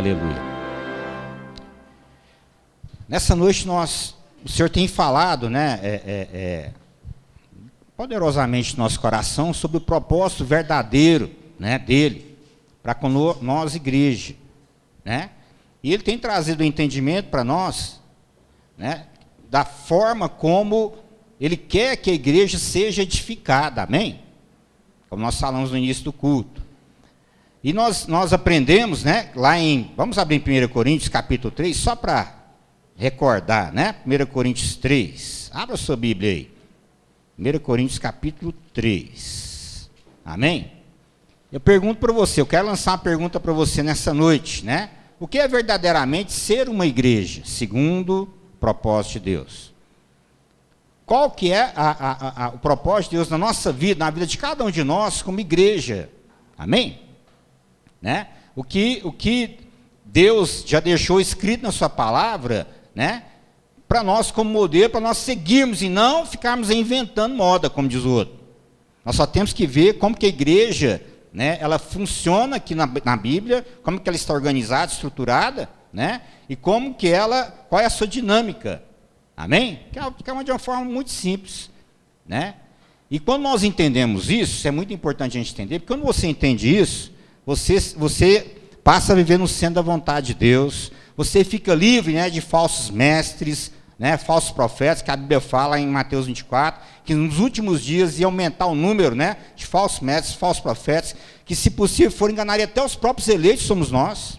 Aleluia. Nessa noite o Senhor tem falado, né, poderosamente no nosso coração sobre o propósito verdadeiro, né, dele, para com nós, igreja, né? E Ele tem trazido o entendimento para nós, né, da forma como Ele quer que a igreja seja edificada, amém? Como nós falamos no início do culto. E nós aprendemos, né, vamos abrir em 1 Coríntios capítulo 3, só para recordar, né, 1 Coríntios 3, abra sua Bíblia aí, 1 Coríntios capítulo 3, amém? Eu pergunto para você, eu quero lançar uma pergunta para você nessa noite, né, o que é verdadeiramente ser uma igreja, segundo o propósito de Deus? Qual que é o propósito de Deus na nossa vida, na vida de cada um de nós como igreja, amém? Né? O que Deus já deixou escrito na sua palavra, né, para nós como modelo, para nós seguirmos e não ficarmos inventando moda, como diz o outro. Nós só temos que ver como que a igreja, né, ela funciona aqui na Bíblia, como que ela está organizada, estruturada, né, e qual é a sua dinâmica, amém? Que é de uma forma muito simples, né? E quando nós entendemos isso é muito importante a gente entender, porque quando você entende isso, você passa a viver no centro da vontade de Deus, você fica livre, né, de falsos mestres, né, falsos profetas, que a Bíblia fala em Mateus 24, que nos últimos dias ia aumentar o número, né, de falsos mestres, falsos profetas, que se possível for enganar até os próprios eleitos, somos nós,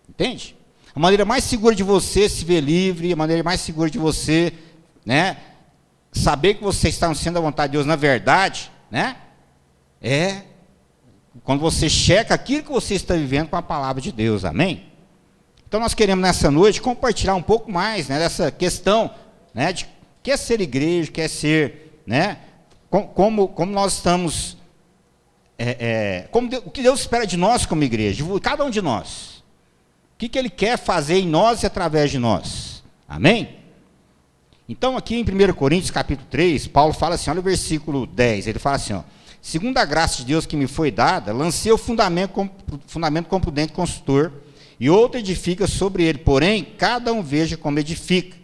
entende? A maneira mais segura de você se ver livre, a maneira mais segura de você, né, saber que você está no centro da vontade de Deus, na verdade, né, é quando você checa aquilo que você está vivendo com a palavra de Deus, amém? Então nós queremos nessa noite compartilhar um pouco mais, né, dessa questão, né, de quer ser igreja, quer ser, né, como nós estamos, o que Deus espera de nós como igreja, de cada um de nós, o que Ele quer fazer em nós e através de nós, amém? Então aqui em 1 Coríntios capítulo 3, Paulo fala assim, olha o versículo 10, ele fala assim, ó, segundo a graça de Deus que me foi dada, lancei o fundamento com prudente consultor, e outro edifica sobre ele, porém, cada um veja como edifica.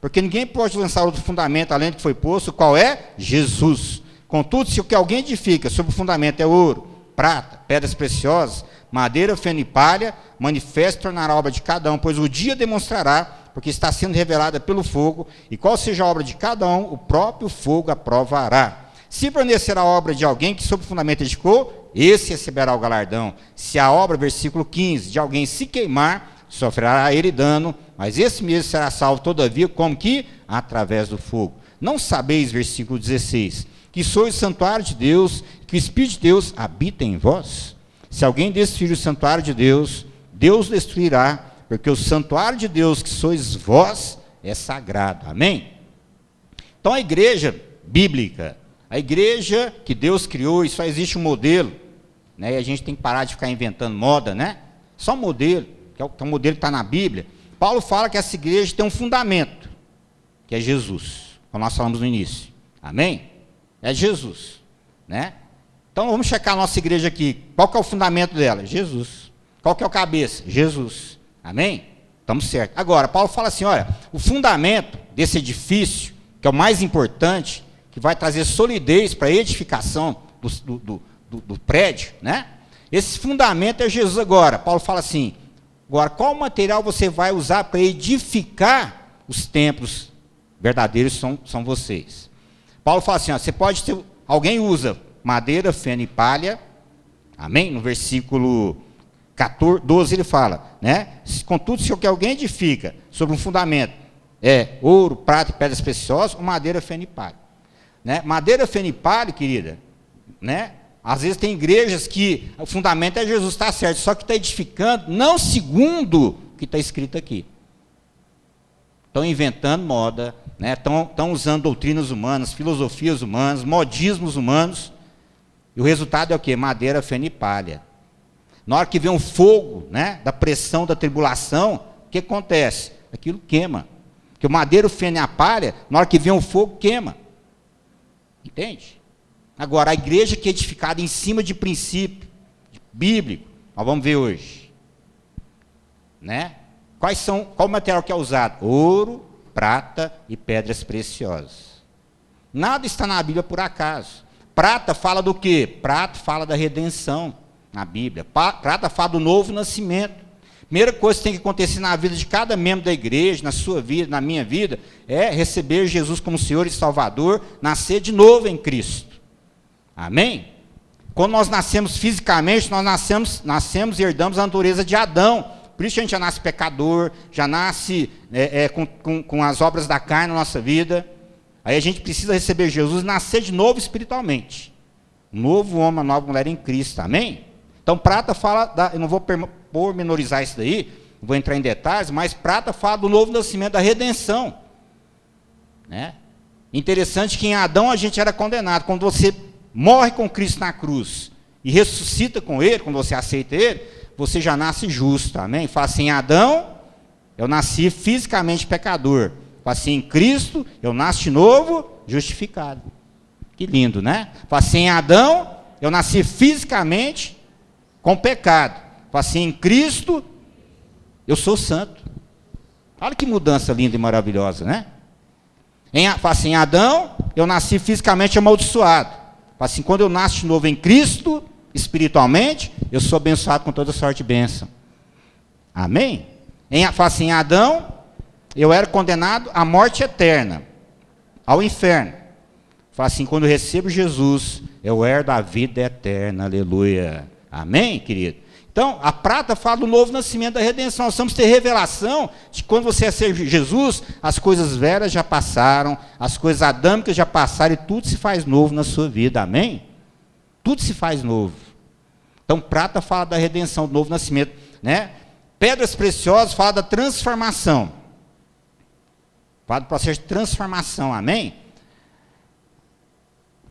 Porque ninguém pode lançar outro fundamento além do que foi posto, qual é? Jesus. Contudo, se o que alguém edifica sobre o fundamento é ouro, prata, pedras preciosas, madeira, feno e palha, manifesto tornará a obra de cada um, pois o dia demonstrará, porque está sendo revelada pelo fogo, e qual seja a obra de cada um, o próprio fogo aprovará. Se permanecer a obra de alguém que sob o fundamento edificou, esse receberá o galardão. Se a obra, versículo 15, de alguém se queimar, sofrerá ele dano, mas esse mesmo será salvo todavia, como que? Através do fogo. Não sabeis, versículo 16, que sois o santuário de Deus, que o Espírito de Deus habita em vós? Se alguém destruir o santuário de Deus, Deus destruirá, porque o santuário de Deus que sois vós é sagrado. Amém? Então a igreja bíblica, a igreja que Deus criou, e só existe um modelo, né? E a gente tem que parar de ficar inventando moda, né? Só um modelo, que é o modelo que está na Bíblia. Paulo fala que essa igreja tem um fundamento, que é Jesus, como nós falamos no início. Amém? É Jesus, né? Então vamos checar a nossa igreja aqui. Qual que é o fundamento dela? Jesus. Qual que é o cabeça? Jesus. Amém? Estamos certos. Agora, Paulo fala assim, olha, o fundamento desse edifício, que é o mais importante, que vai trazer solidez para a edificação do prédio, né? Esse fundamento é Jesus agora. Paulo fala assim, agora, qual material você vai usar para edificar os templos verdadeiros são vocês. Paulo fala assim, ó, você pode ter, alguém usa madeira, feno e palha, amém? No versículo 12 ele fala, né? Contudo, se o que alguém edifica sobre um fundamento é ouro, prata e pedras preciosas, ou madeira, feno e palha. Né? Madeira, feno e palha, querida, né? Às vezes tem igrejas que o fundamento é Jesus, está certo, só que está edificando, não segundo o que está escrito aqui. Estão inventando moda, né? Estão usando doutrinas humanas, filosofias humanas, modismos humanos, e o resultado é o quê? Madeira, feno e palha. Na hora que vem um fogo, né, da pressão, da tribulação, o que acontece? Aquilo queima. Porque o madeiro, o feno e a palha, na hora que vem um fogo, queima. Entende? Agora, a igreja que é edificada em cima de princípio bíblico, nós vamos ver hoje. né? Qual o material que é usado? Ouro, prata e pedras preciosas. Nada está na Bíblia por acaso. Prata fala do quê? Prata fala da redenção na Bíblia. Prata fala do novo nascimento. Primeira coisa que tem que acontecer na vida de cada membro da igreja, na sua vida, na minha vida, é receber Jesus como Senhor e Salvador, nascer de novo em Cristo. Amém? Quando nós nascemos fisicamente, nós nascemos e herdamos a natureza de Adão. Por isso a gente já nasce pecador, já nasce com as obras da carne na nossa vida. Aí a gente precisa receber Jesus e nascer de novo espiritualmente. Um novo homem, uma nova mulher em Cristo. Amém? Então, prata fala, eu não vou pormenorizar isso daí, não vou entrar em detalhes, mas prata fala do novo nascimento, da redenção. Né? Interessante que em Adão a gente era condenado. Quando você morre com Cristo na cruz e ressuscita com Ele, quando você aceita Ele, você já nasce justo, amém? Fala assim, em Adão, eu nasci fisicamente pecador. Fala assim, em Cristo, eu nasci de novo, justificado. Que lindo, né? Fala assim, em Adão, eu nasci fisicamente com pecado. Fala assim, em Cristo, eu sou santo. Olha que mudança linda e maravilhosa, né? Fala assim, em Adão, eu nasci fisicamente amaldiçoado. Fala assim, quando eu nasço de novo em Cristo, espiritualmente, eu sou abençoado com toda sorte de bênção. Amém? Fala assim, em Adão, eu era condenado à morte eterna, ao inferno. Fala assim, quando eu recebo Jesus, eu herdo a vida eterna, aleluia. Amém, querido? Então, a prata fala do novo nascimento, da redenção. Nós vamos ter revelação de que quando você recebe Jesus, as coisas velhas já passaram, as coisas adâmicas já passaram e tudo se faz novo na sua vida, amém? Tudo se faz novo. Então, prata fala da redenção, do novo nascimento, né? Pedras preciosas fala da transformação. Fala do processo de transformação, amém?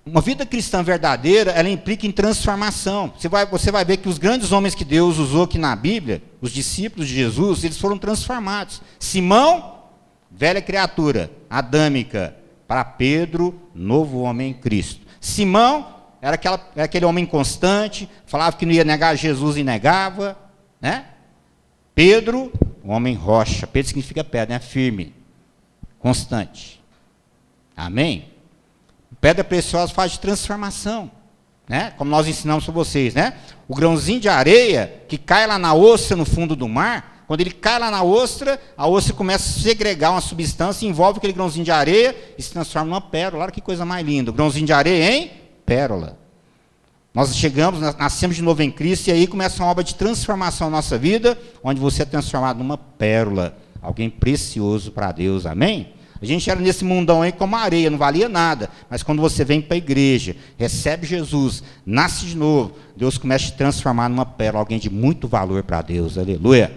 Uma vida cristã verdadeira, ela implica em transformação. Você vai ver que os grandes homens que Deus usou aqui na Bíblia, os discípulos de Jesus, eles foram transformados. Simão, velha criatura, adâmica, para Pedro, novo homem em Cristo. Simão era aquele homem inconstante, falava que não ia negar Jesus e negava, né? Pedro, um homem rocha. Pedro significa pedra, né? Firme, constante. Amém? Pedra preciosa faz de transformação, né? Como nós ensinamos para vocês, né? O grãozinho de areia que cai lá na ostra no fundo do mar, quando ele cai lá na ostra, a ostra começa a segregar uma substância, envolve aquele grãozinho de areia e se transforma numa pérola. Olha que coisa mais linda, o grãozinho de areia em pérola. Nós nascemos de novo em Cristo e aí começa uma obra de transformação na nossa vida, onde você é transformado numa pérola, alguém precioso para Deus, amém? A gente era nesse mundão aí como areia, não valia nada. Mas quando você vem para a igreja, recebe Jesus, nasce de novo, Deus começa a te transformar numa pérola, alguém de muito valor para Deus, aleluia.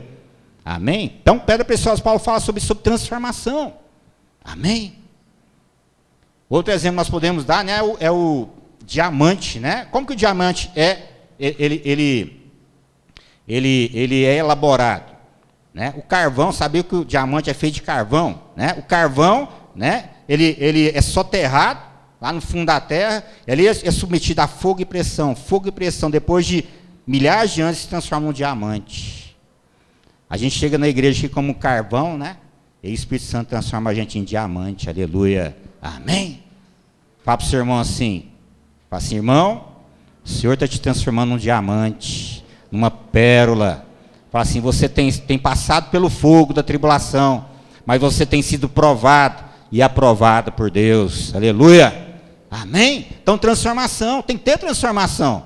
Amém? Então, pedra preciosa, Paulo fala sobre transformação. Amém? Outro exemplo nós podemos dar, né, é o diamante, né? Como que o diamante ele é elaborado? Né? O carvão, sabia que o diamante é feito de carvão, né? O carvão, né? Ele é soterrado lá no fundo da terra, ele é submetido a fogo e pressão, depois de milhares de anos se transforma em um diamante. A gente chega na igreja aqui como carvão, né? E o Espírito Santo transforma a gente em diamante, aleluia, amém? Fala para o seu irmão assim, fala assim, irmão, o Senhor está te transformando num diamante, numa pérola. Fala assim, você tem passado pelo fogo da tribulação, mas você tem sido provado e aprovado por Deus. Aleluia. Amém? Então, transformação, tem que ter transformação.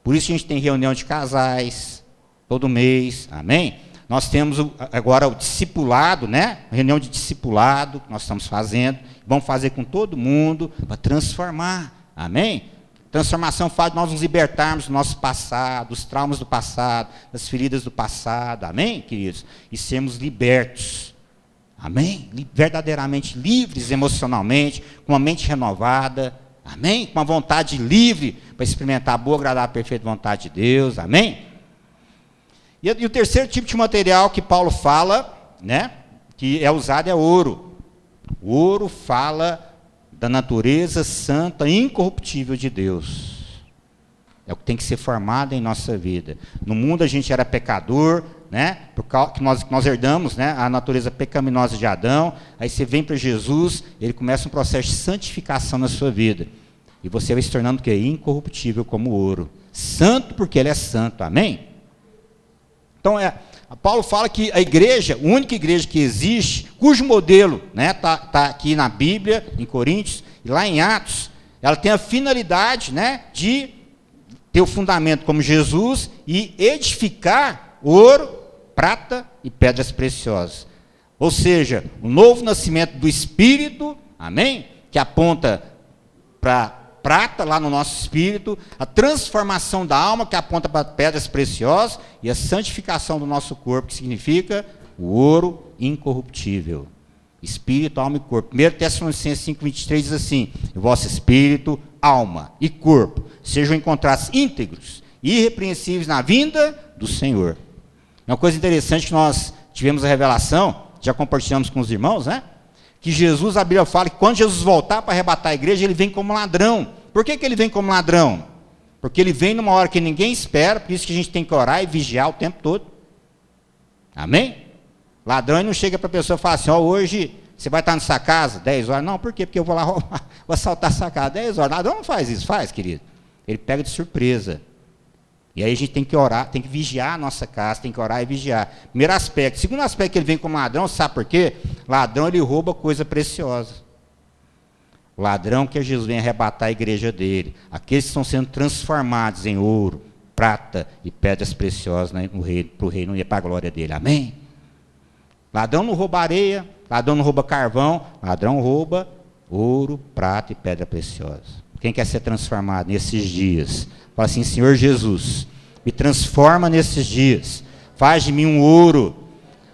Por isso a gente tem reunião de casais, todo mês. Amém? Nós temos agora o discipulado, né? Reunião de discipulado que nós estamos fazendo. Vamos fazer com todo mundo para transformar. Amém? Transformação faz de nós nos libertarmos do nosso passado, dos traumas do passado, das feridas do passado, amém, queridos? E sermos libertos, amém? Verdadeiramente livres emocionalmente, com uma mente renovada, amém? Com uma vontade livre para experimentar a boa, agradável, perfeita vontade de Deus, amém? E o terceiro tipo de material que Paulo fala, né, que é usado é ouro. O ouro fala da natureza santa e incorruptível de Deus. É o que tem que ser formado em nossa vida. No mundo a gente era pecador, né? Que nós herdamos, né? A natureza pecaminosa de Adão. Aí você vem para Jesus, ele começa um processo de santificação na sua vida. E você vai se tornando o quê? Incorruptível como ouro. Santo porque ele é santo, amém? Então, Paulo fala que a igreja, a única igreja que existe, cujo modelo tá aqui na Bíblia, em Coríntios, e lá em Atos, ela tem a finalidade, né, de ter o fundamento como Jesus e edificar ouro, prata e pedras preciosas. Ou seja, o novo nascimento do Espírito, amém? Que aponta para prata lá no nosso espírito, a transformação da alma que aponta para pedras preciosas e a santificação do nosso corpo, que significa o ouro incorruptível. Espírito, alma e corpo. 1 Tessalonicenses 5,23 diz assim: o vosso espírito, alma e corpo sejam encontrados íntegros e irrepreensíveis na vinda do Senhor. É uma coisa interessante que nós tivemos a revelação, já compartilhamos com os irmãos, né? Que Jesus, a Bíblia fala que quando Jesus voltar para arrebatar a igreja, ele vem como ladrão. Por que ele vem como ladrão? Porque ele vem numa hora que ninguém espera, por isso que a gente tem que orar e vigiar o tempo todo. Amém? Ladrão, ele não chega para a pessoa e fala assim: hoje você vai estar na sua casa 10 horas. Não, por quê? Porque eu vou lá roubar, vou assaltar a sua casa 10 horas. Ladrão não faz isso, faz, querido. Ele pega de surpresa. E aí a gente tem que orar, tem que vigiar a nossa casa, tem que orar e vigiar. Primeiro aspecto. Segundo aspecto, que ele vem como ladrão, sabe por quê? Ladrão, ele rouba coisa preciosa. O ladrão que Jesus vem arrebatar a igreja dele. Aqueles que estão sendo transformados em ouro, prata e pedras preciosas, né, para o reino e para a glória dele. Amém? Ladrão não rouba areia, ladrão não rouba carvão, ladrão rouba ouro, prata e pedra preciosa. Quem quer ser transformado nesses dias? Fala assim: Senhor Jesus, me transforma nesses dias, faz de mim um ouro,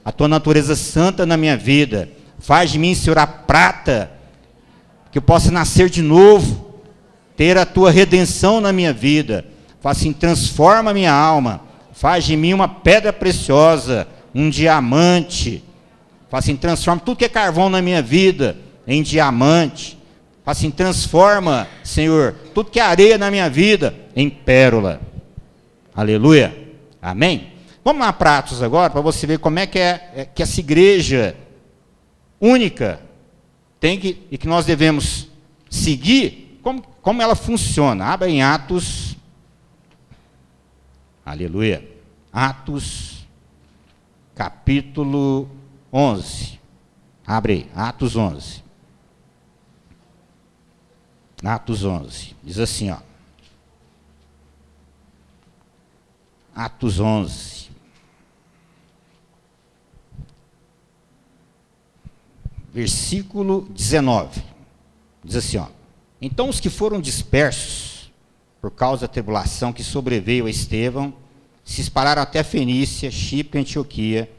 a tua natureza santa na minha vida, faz de mim, Senhor, a prata, que eu possa nascer de novo, ter a tua redenção na minha vida. Fala assim: transforma a minha alma, faz de mim uma pedra preciosa, um diamante. Fala assim: transforma tudo que é carvão na minha vida em diamante. Fala assim: transforma, Senhor, tudo que é areia na minha vida em pérola. Aleluia. Amém? Vamos lá para Atos agora, para você ver como é que essa igreja única e que nós devemos seguir, como ela funciona. Abra em Atos. Aleluia. Atos, capítulo 11. Abre aí, Atos 11. Atos 11, diz assim, ó. Atos 11. Versículo 19. Diz assim, ó. Então os que foram dispersos por causa da tribulação que sobreveio a Estevão, se espalharam até a Fenícia, Chipre e Antioquia,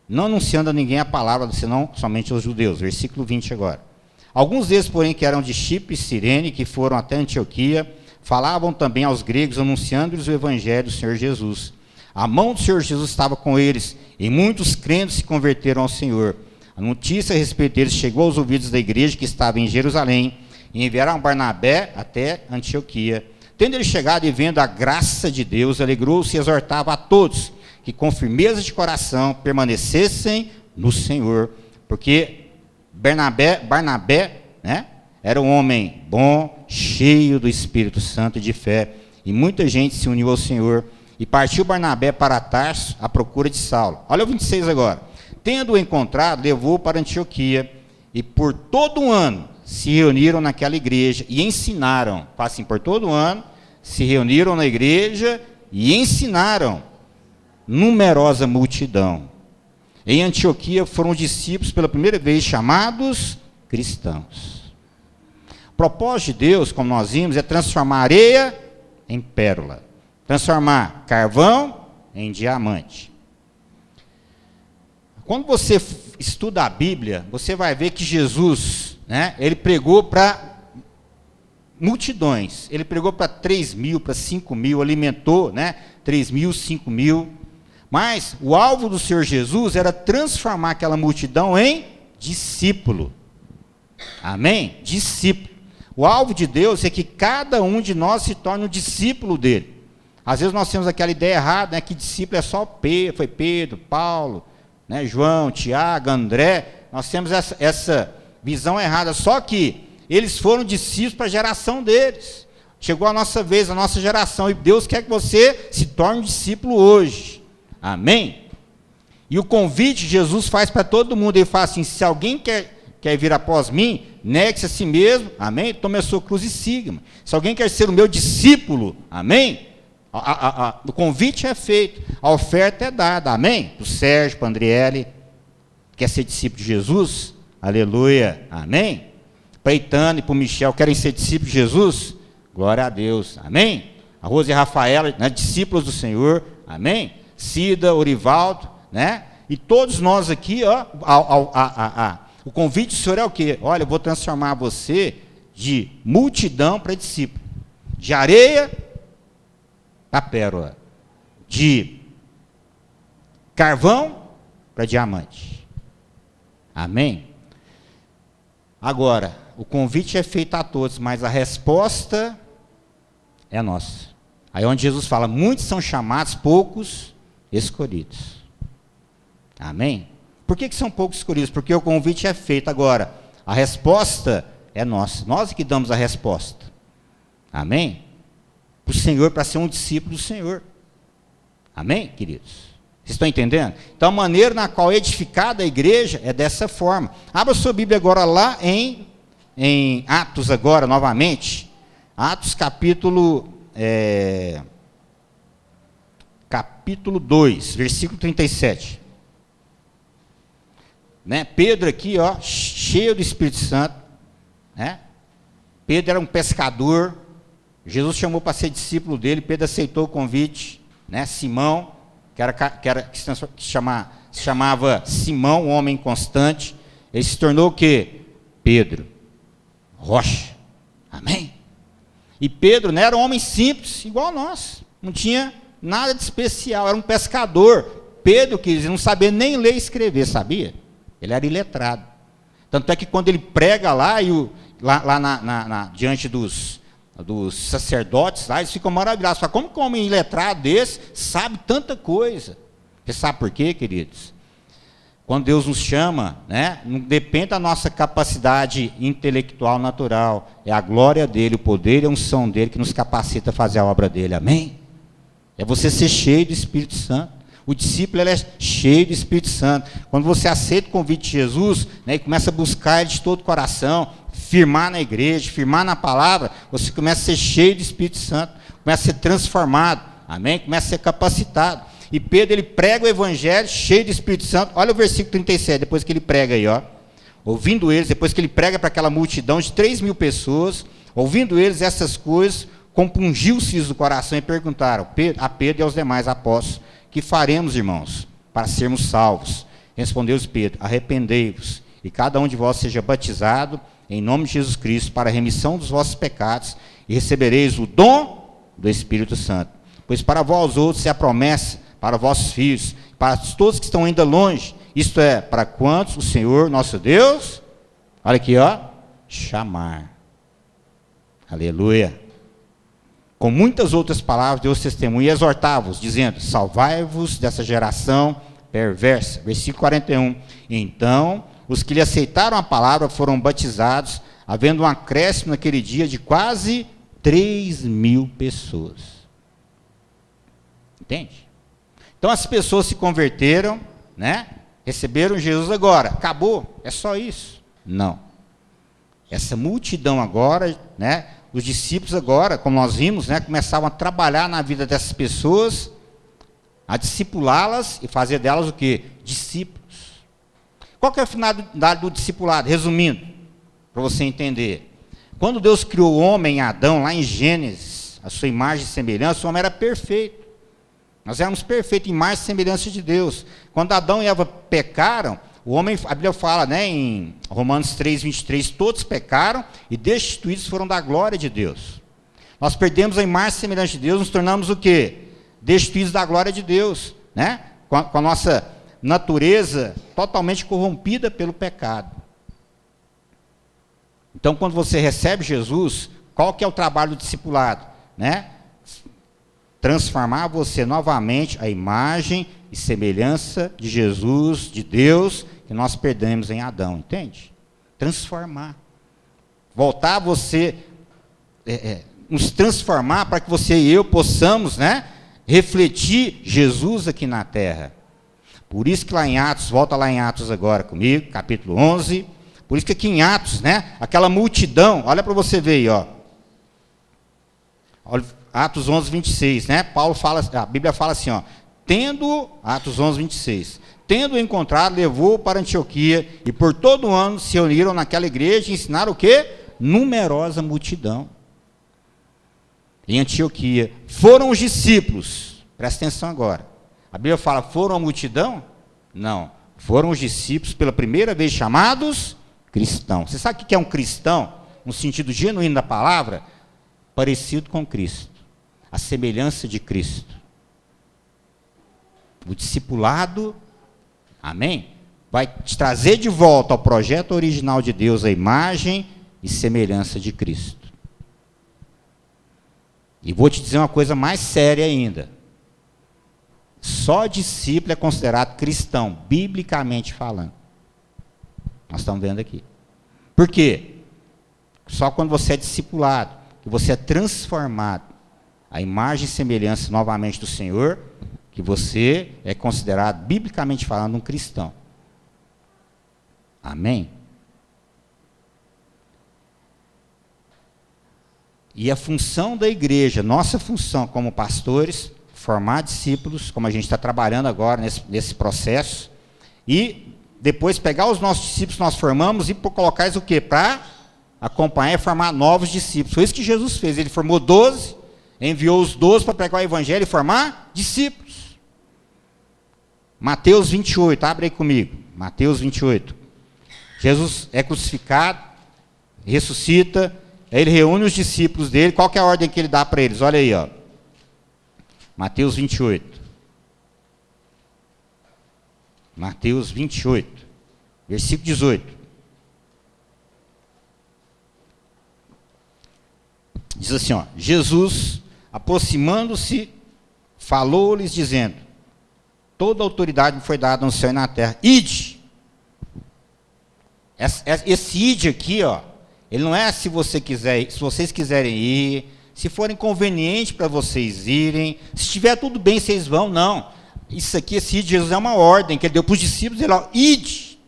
não anunciando a ninguém a palavra, senão somente aos judeus. Versículo 20 agora. Alguns deles, porém, que eram de Chipre e Cirene, que foram até Antioquia, falavam também aos gregos, anunciando-lhes o evangelho do Senhor Jesus. A mão do Senhor Jesus estava com eles, e muitos crentes se converteram ao Senhor. A notícia a respeito deles chegou aos ouvidos da igreja que estava em Jerusalém, e enviaram Barnabé até Antioquia. Tendo ele chegado e vendo a graça de Deus, alegrou-se e exortava a todos que com firmeza de coração permanecessem no Senhor, porque Barnabé, né, era um homem bom, cheio do Espírito Santo e de fé, e muita gente se uniu ao Senhor, e partiu Barnabé para Tarso à procura de Saulo. Olha o 26 agora. Tendo-o encontrado, levou-o para Antioquia, e por todo um ano se reuniram naquela igreja e ensinaram. Assim, por todo um ano se reuniram na igreja e ensinaram numerosa multidão. Em Antioquia foram discípulos pela primeira vez chamados cristãos. O propósito de Deus, como nós vimos, é transformar areia em pérola, transformar carvão em diamante. Quando você estuda a Bíblia, você vai ver que Jesus, né, ele pregou para multidões, ele pregou para 3.000, para 5.000, alimentou, né, 3.000, 5.000. Mas o alvo do Senhor Jesus era transformar aquela multidão em discípulo. Amém? Discípulo. O alvo de Deus é que cada um de nós se torne um discípulo dele. Às vezes nós temos aquela ideia errada, né, que discípulo é só Pedro, foi Pedro, Paulo, né, João, Tiago, André. Nós temos essa visão errada. Só que eles foram discípulos para a geração deles. Chegou a nossa vez, a nossa geração, e Deus quer que você se torne um discípulo hoje. Amém? E o convite que Jesus faz para todo mundo, ele fala assim: se alguém quer vir após mim, negue-se a si mesmo, amém? Tome a sua cruz e siga-me. Se alguém quer ser o meu discípulo, amém? O convite é feito, a oferta é dada, amém? Para o Sérgio, para a Andriele, quer ser discípulo de Jesus, aleluia, amém? Para a Itana e para o Michel, querem ser discípulos de Jesus? Glória a Deus, amém? A Rose e a Rafaela, né, discípulos do Senhor, amém? Cida, Orivaldo, né? E todos nós aqui, ó, o convite do Senhor é o quê? Olha, eu vou transformar você de multidão para discípulo, de areia para pérola, de carvão para diamante, amém? Agora, o convite é feito a todos, mas a resposta é nossa. Aí onde Jesus fala: muitos são chamados, poucos escolhidos. Amém? Por que são poucos escolhidos? Porque o convite é feito. Agora, a resposta é nossa. Nós que damos a resposta. Amém? Para o Senhor, para ser um discípulo do Senhor. Amém, queridos? Vocês estão entendendo? Então, a maneira na qual é edificada a igreja é dessa forma. Abra sua Bíblia agora lá em Atos, agora, novamente. Atos, capítulo 2, versículo 37. Né? Pedro aqui, ó, cheio do Espírito Santo, né? Pedro era um pescador, Jesus chamou para ser discípulo dele, Pedro aceitou o convite, né? Simão, que se chamava Simão, um homem constante, ele se tornou o quê? Pedro, rocha, amém? E Pedro, né, era um homem simples, igual a nós, não tinha nada de especial, era um pescador. Pedro, que não sabia nem ler e escrever, sabia? Ele era iletrado. Tanto é que quando ele prega lá, diante dos sacerdotes, lá, eles ficam maravilhados. Falam: como que um homem iletrado desse sabe tanta coisa? Você sabe por quê, queridos? Quando Deus nos chama, né, não depende da nossa capacidade intelectual natural. É a glória dele, o poder e a unção dele que nos capacita a fazer a obra dele. Amém? É você ser cheio do Espírito Santo. O discípulo, ele é cheio do Espírito Santo. Quando você aceita o convite de Jesus, né, e começa a buscar ele de todo o coração, firmar na igreja, firmar na palavra, você começa a ser cheio do Espírito Santo, começa a ser transformado, amém? Começa a ser capacitado. E Pedro, ele prega o evangelho cheio do Espírito Santo. Olha o versículo 37, depois que ele prega aí, ó. Ouvindo eles, depois que ele prega para aquela multidão de 3.000 pessoas, ouvindo eles essas coisas, compungiu-se do coração e perguntaram a Pedro e aos demais apóstolos: que faremos, irmãos, para sermos salvos? Respondeu-lhes Pedro: arrependei-vos, e cada um de vós seja batizado em nome de Jesus Cristo para a remissão dos vossos pecados, e recebereis o dom do Espírito Santo. Pois para vós outros é a promessa, para vossos filhos, para todos que estão ainda longe, isto é, para quantos o Senhor nosso Deus, olha aqui, ó, chamar. Aleluia. Com muitas outras palavras, Deus testemunha e exortava-os, dizendo: salvai-vos dessa geração perversa. Versículo 41. Então, os que lhe aceitaram a palavra foram batizados, havendo um acréscimo naquele dia de quase 3.000 pessoas. Entende? Então, as pessoas se converteram, né? Receberam Jesus agora. Acabou? É só isso? Não. Essa multidão agora, né? Os discípulos agora, como nós vimos, né, começavam a trabalhar na vida dessas pessoas, a discipulá-las e fazer delas o quê? Discípulos. Qual que é a finalidade do discipulado? Resumindo, para você entender. Quando Deus criou o homem em Adão, lá em Gênesis, a sua imagem e semelhança, o homem era perfeito. Nós éramos perfeitos, imagem e semelhança de Deus. Quando Adão e Eva pecaram, o homem, a Bíblia fala, né, em Romanos 3, 23, todos pecaram e destituídos foram da glória de Deus. Nós perdemos a imagem e semelhança de Deus, nos tornamos o quê? Destituídos da glória de Deus, né? Com a nossa natureza totalmente corrompida pelo pecado. Então, quando você recebe Jesus, qual que é o trabalho do discipulado? Né? transformar você novamente à imagem e semelhança de Jesus, de Deus, que nós perdemos em Adão, entende? Transformar. Voltar você, nos transformar para que você e eu possamos, né, refletir Jesus aqui na terra. Por isso que lá em Atos, volta lá em Atos agora comigo, capítulo 11, por isso que aqui em Atos, né, aquela multidão, olha para você ver aí, ó. Olha, Atos 11, 26, né, Paulo fala, a Bíblia fala assim, ó, Atos 11, 26, tendo encontrado, levou para Antioquia, e por todo o ano se reuniram naquela igreja e ensinaram o quê? Numerosa multidão. Em Antioquia, foram os discípulos, presta atenção agora, a Bíblia fala, foram a multidão? Não, foram os discípulos pela primeira vez chamados cristãos. Você sabe o que é um cristão? No sentido genuíno da palavra, parecido com Cristo, a semelhança de Cristo. O discipulado, amém? Vai te trazer de volta ao projeto original de Deus, a imagem e semelhança de Cristo. E vou te dizer uma coisa mais séria ainda. Só discípulo é considerado cristão, biblicamente falando. Nós estamos vendo aqui. Por quê? Só quando você é discipulado, que você é transformado à imagem e semelhança novamente do Senhor, que você é considerado, biblicamente falando, um cristão. Amém? E a função da igreja, nossa função como pastores, formar discípulos, como a gente está trabalhando agora nesse processo, e depois pegar os nossos discípulos que nós formamos e colocar eles o quê? Para acompanhar e formar novos discípulos. Foi isso que Jesus fez, ele formou 12, enviou os 12 para pregar o evangelho e formar discípulos. Mateus 28, abre aí comigo, Mateus 28. Jesus é crucificado, ressuscita, aí ele reúne os discípulos dele, qual que é a ordem que ele dá para eles? Olha aí, ó. Mateus 28. Mateus 28, versículo 18. Diz assim, ó, Jesus, aproximando-se, falou-lhes dizendo, toda a autoridade me foi dada no céu e na terra. Ide. Esse ide aqui, ó, ele não é se você quiser, se vocês quiserem ir, se for inconveniente para vocês irem, se estiver tudo bem, vocês vão, não. Isso aqui, esse ide, Jesus é uma ordem que ele deu para os discípulos, ele falou, ide,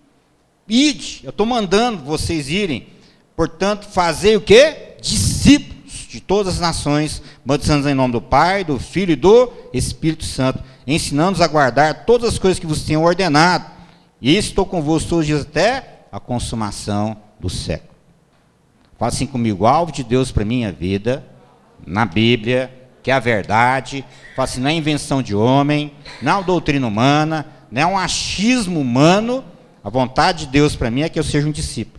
eu estou mandando vocês irem, portanto, fazer o quê? Discípulos de todas as nações, batizando em nome do Pai, do Filho e do Espírito Santo, ensinando-os a guardar todas as coisas que vos tenho ordenado, e estou convosco todos os dias até a consumação do século. Fala assim comigo, o alvo de Deus para a minha vida, na Bíblia, que é a verdade, fala assim, não é invenção de homem, não é uma doutrina humana, não é um achismo humano, a vontade de Deus para mim é que eu seja um discípulo.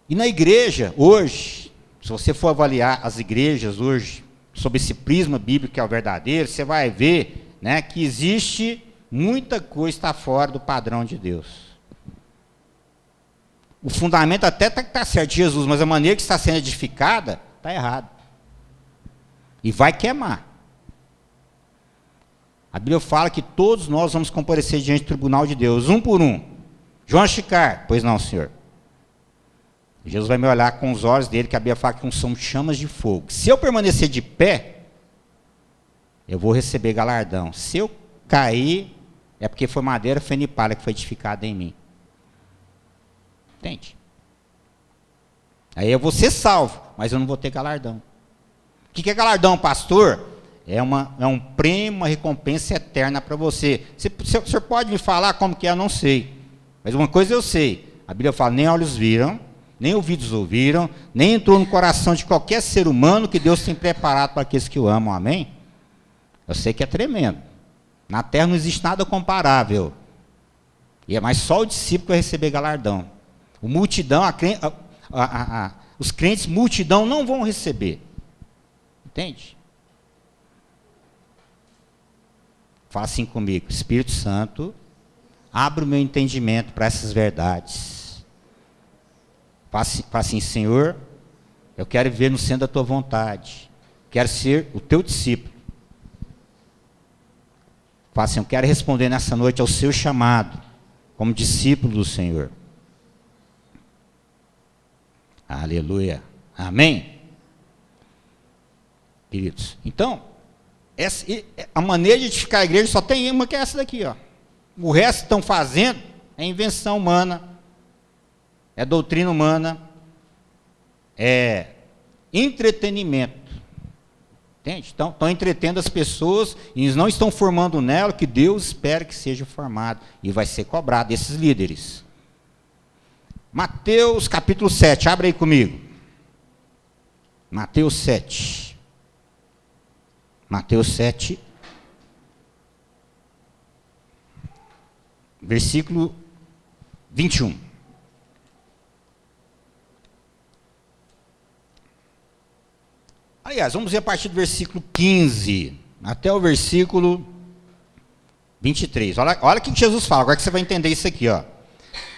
E na igreja, hoje, se você for avaliar as igrejas hoje, sob esse prisma bíblico que é o verdadeiro, você vai ver, né, que existe muita coisa que está fora do padrão de Deus. O fundamento até está certo de Jesus, mas a maneira que está sendo edificada está errada. E vai queimar. A Bíblia fala que todos nós vamos comparecer diante do tribunal de Deus, um por um. João Chicar, pois não, Senhor. Jesus vai me olhar com os olhos dele, que a Bíblia fala que são chamas de fogo. Se eu permanecer de pé, eu vou receber galardão. Se eu cair, é porque foi madeira, feno e palha que foi edificada em mim. Entende? Aí eu vou ser salvo, mas eu não vou ter galardão. O que é galardão, pastor? É um prêmio, uma recompensa eterna para você. O senhor pode me falar como que é? Eu não sei. Mas uma coisa eu sei. A Bíblia fala, nem olhos viram, nem ouvidos ouviram, nem entrou no coração de qualquer ser humano que Deus tem preparado para aqueles que o amam. Amém? Eu sei que é tremendo. Na terra não existe nada comparável. Mas só o discípulo vai receber galardão. O multidão, os crentes multidão não vão receber. Entende? Fala assim comigo, Espírito Santo, abre o meu entendimento para essas verdades. Fala assim, Senhor, Eu quero viver no centro da tua vontade. Quero ser o teu discípulo. Fala assim, eu quero responder nessa noite ao seu chamado, como discípulo do Senhor. Aleluia. Amém? Queridos, então, a maneira de edificar a igreja só tem uma, que é essa daqui, ó. O resto que estão fazendo é invenção humana, é doutrina humana, é entretenimento. Entende? Então, estão entretendo as pessoas e eles não estão formando nela o que Deus espera que seja formado e vai ser cobrado esses líderes. Mateus capítulo 7, abre aí comigo. Mateus 7. Mateus 7, versículo 21. Aliás, vamos ver a partir do versículo 15 até o versículo 23. Olha o que Jesus fala, agora que você vai entender isso aqui, ó.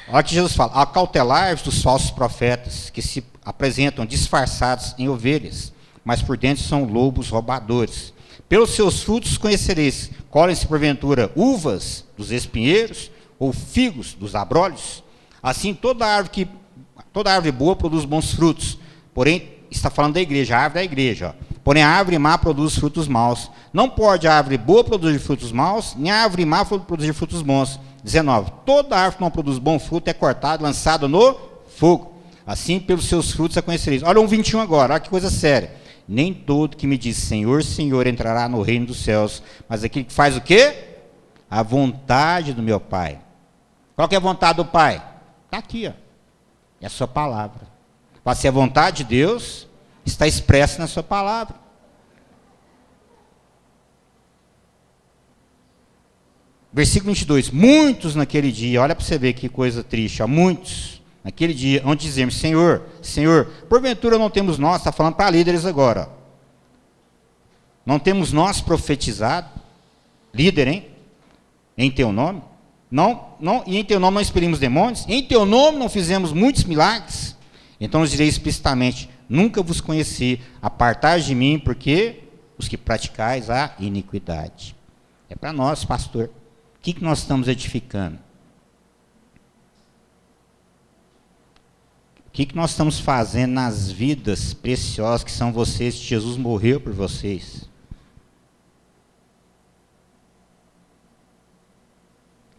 Olha o que Jesus fala: acautelai-vos dos falsos profetas, que se apresentam disfarçados em ovelhas, mas por dentro são lobos roubadores. Pelos seus frutos conhecereis, colhem-se porventura uvas dos espinheiros, ou figos dos abrolhos? Assim toda árvore boa produz bons frutos, porém, está falando da igreja, a árvore da igreja, ó. Porém a árvore má produz frutos maus. Não pode a árvore boa produzir frutos maus, nem a árvore má produzir frutos bons. 19. Toda árvore que não produz bom fruto é cortada, lançada no fogo. Assim pelos seus frutos a conhecereis. Olha o 21 agora, olha que coisa séria. Nem todo que me diz Senhor, Senhor entrará no reino dos céus, mas aquele que faz o quê? A vontade do meu Pai. Qual que é a vontade do Pai? Está aqui, ó. É a sua palavra. Para ser a vontade de Deus, está expressa na sua palavra. Versículo 22. Muitos naquele dia, olha para você ver que coisa triste, ó, muitos naquele dia, onde dizemos, Senhor, Senhor, porventura não temos nós, está falando para líderes agora, ó. Não temos nós profetizado, líder, hein? Em teu nome? E em teu nome não expelimos demônios? Em teu nome não fizemos muitos milagres? Então eu direi explicitamente, nunca vos conheci, apartai de mim, porque os que praticais a iniquidade. É para nós, pastor. O que nós estamos edificando? O que nós estamos fazendo nas vidas preciosas que são vocês, que Jesus morreu por vocês?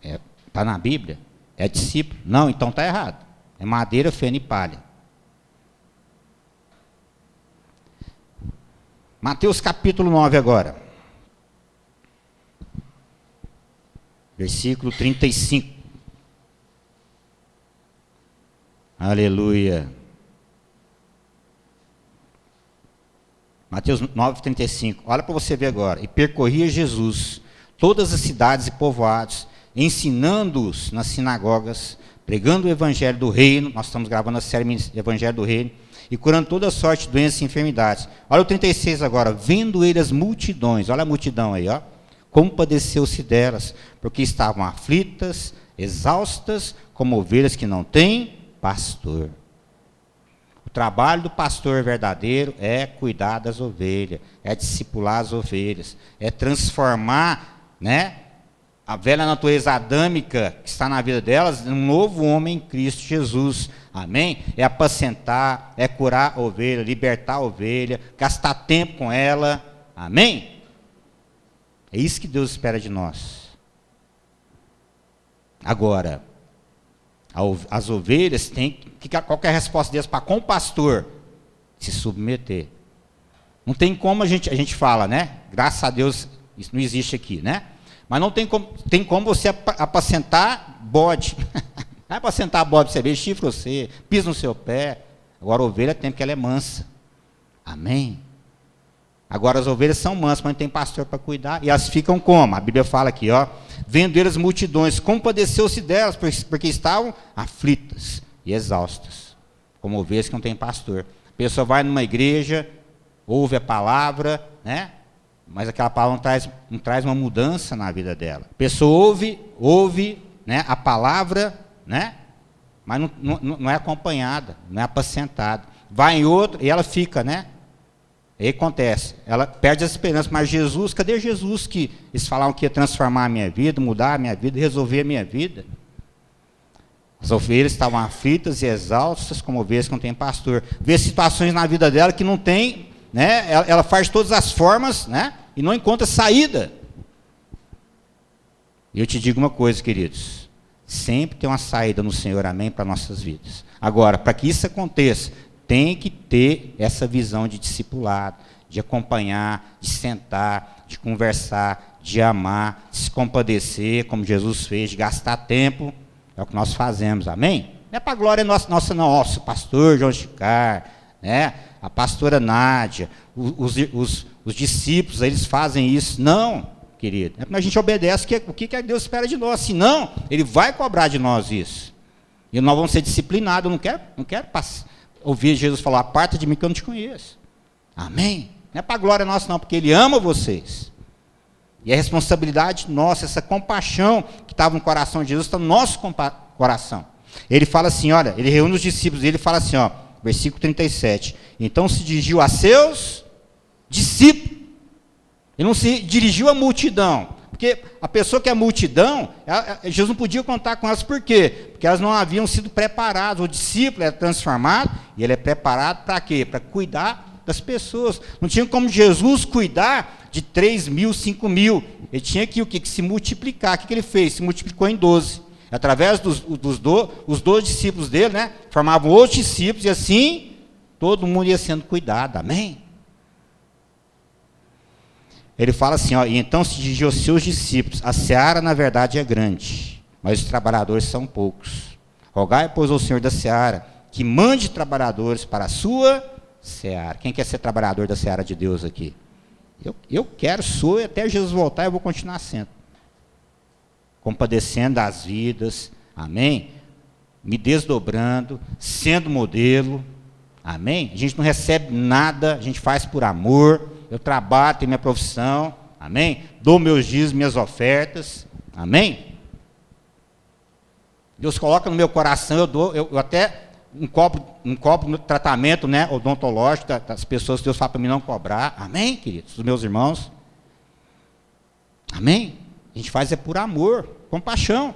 Está na Bíblia? É discípulo? Não, então está errado. É madeira, feno e palha. Mateus capítulo 9 agora. Versículo 35. Aleluia. Mateus 9, 35. Olha para você ver agora. E percorria Jesus todas as cidades e povoados, ensinando-os nas sinagogas, pregando o evangelho do reino. Nós estamos gravando a série Evangelho do Reino. E curando toda sorte de doenças e enfermidades. Olha o 36 agora. Vendo ele as multidões. Olha a multidão aí, ó. Compadeceu-se delas, porque estavam aflitas, exaustas, como ovelhas que não têm pastor. O trabalho do pastor verdadeiro é cuidar das ovelhas, é discipular as ovelhas, é transformar, né, a velha natureza adâmica que está na vida delas num novo homem em Cristo Jesus. Amém? É apacentar, é curar a ovelha, libertar a ovelha, gastar tempo com ela. Amém? É isso que Deus espera de nós. Agora, as ovelhas têm, qual que é a resposta deles para com o pastor? Se submeter. Não tem como a gente fala, né? Graças a Deus, isso não existe aqui, né? Mas não tem como você apacentar bode. Vai apacentar bode, você vê, chifra você, pisa no seu pé. Agora a ovelha tem, porque ela é mansa. Amém? Agora as ovelhas são mansas, mas não tem pastor para cuidar. E elas ficam como? A Bíblia fala aqui, ó. Vendo elas multidões, compadeceu-se delas, porque estavam aflitas e exaustas. Como ovelhas que não tem pastor. A pessoa vai numa igreja, ouve a palavra, né? Mas aquela palavra não traz uma mudança na vida dela. A pessoa ouve, né, a palavra, né? Mas não é acompanhada, não é apacentada. vai em outro e ela fica, né? Aí acontece, ela perde a esperança, mas Jesus, cadê Jesus que eles falavam que ia transformar a minha vida, mudar a minha vida, resolver a minha vida? As ovelhas estavam aflitas e exaustas, como ovelhas que não tem pastor. Vê situações na vida dela que não tem, né? Ela faz de todas as formas, né? E não encontra saída. E eu te digo uma coisa, queridos, sempre tem uma saída no Senhor, amém, para nossas vidas. Agora, para que isso aconteça, tem que ter essa visão de discipulado, de acompanhar, de sentar, de conversar, de amar, de se compadecer, como Jesus fez, de gastar tempo. É o que nós fazemos, amém? Não é para a glória nossa não, nosso pastor João Chicar, né? A pastora Nádia, os discípulos, eles fazem isso. Não, querido. É porque a gente obedece o que Deus espera de nós. Senão, Ele vai cobrar de nós isso. E nós vamos ser disciplinados. Eu não quero ouvir Jesus falar, aparta de mim que eu não te conheço. Amém? Não é para a glória nossa não, porque Ele ama vocês. E a responsabilidade nossa, essa compaixão que estava no coração de Jesus, está no nosso coração. Ele fala assim, olha, ele reúne os discípulos e ele fala assim, ó, versículo 37. Então se dirigiu a seus discípulos. Ele não se dirigiu à multidão. Porque a pessoa que é multidão, Jesus não podia contar com elas, por quê? Porque elas não haviam sido preparadas. O discípulo é transformado e ele é preparado para quê? Para cuidar das pessoas. Não tinha como Jesus cuidar de 3 mil, 5 mil. Ele tinha que, que se multiplicar. O que ele fez? Se multiplicou em 12. Através os 12 discípulos dele, né? Formavam outros discípulos e assim todo mundo ia sendo cuidado. Amém? Ele fala assim, ó, e então se dirigiu aos seus discípulos, a seara na verdade é grande, mas os trabalhadores são poucos. Rogai, pois, ao Senhor da seara, que mande trabalhadores para a sua seara. Quem quer ser trabalhador da seara de Deus aqui? Eu quero, sou, e até Jesus voltar eu vou continuar sendo. Compadecendo das vidas, amém? Me desdobrando, sendo modelo, amém? A gente não recebe nada, a gente faz por amor. Eu trabalho, tenho minha profissão, amém? Dou meus dízimos, minhas ofertas, amém? Deus coloca no meu coração, eu até um copo no tratamento, né, odontológico das pessoas que Deus fala para mim não cobrar, amém, queridos, dos meus irmãos, amém? A gente faz por amor, compaixão.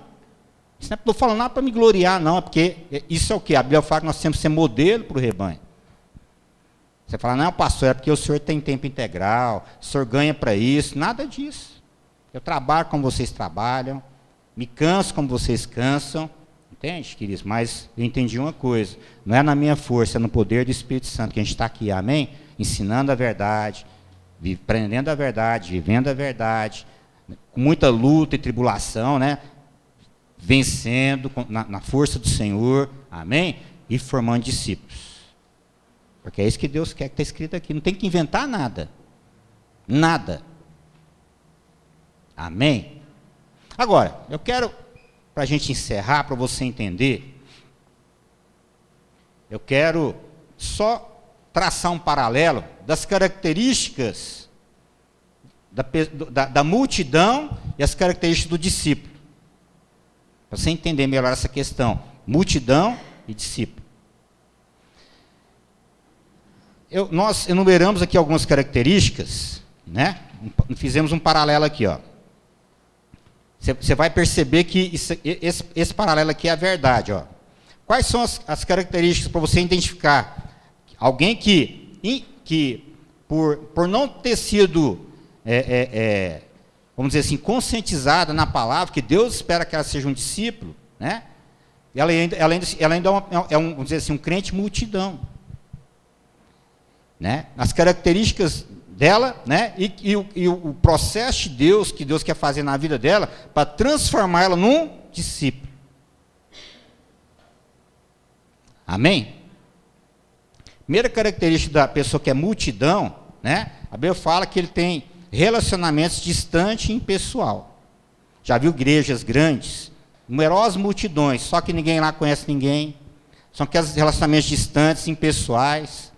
Isso não estou falando nada para me gloriar, não, é porque isso é o que? A Bíblia fala que nós temos que ser modelo para o rebanho. Você fala, não, pastor, é porque o senhor tem tempo integral, o senhor ganha para isso. Nada disso. Eu trabalho como vocês trabalham, me canso como vocês cansam. Entende, queridos? Mas eu entendi uma coisa, não é na minha força, é no poder do Espírito Santo que a gente está aqui, amém? Ensinando a verdade, aprendendo a verdade, vivendo a verdade, com muita luta e tribulação, né? Vencendo na força do Senhor, amém? E formando discípulos. Porque é isso que Deus quer, que está escrito aqui. Não tem que inventar nada. Nada. Amém? Agora, eu quero, para a gente encerrar, para você entender, eu quero só traçar um paralelo das características da multidão e as características do discípulo. Para você entender melhor essa questão. Multidão e discípulo. Nós enumeramos aqui algumas características, né? Fizemos um paralelo aqui, ó. Você vai perceber que esse paralelo aqui é a verdade, ó. Quais são as características para você identificar alguém que por não ter sido, vamos dizer assim, conscientizada na palavra, que Deus espera que ela seja um discípulo, né? Ela ainda vamos dizer assim, um crente multidão. Né? As características dela, né? e o processo de Deus, que Deus quer fazer na vida dela, para transformar ela num discípulo. Amém? Primeira característica da pessoa que é multidão, né? A Bíblia fala que ele tem relacionamentos distantes e impessoal. Já viu igrejas grandes, numerosas multidões, só que ninguém lá conhece ninguém, são aqueles relacionamentos distantes, impessoais.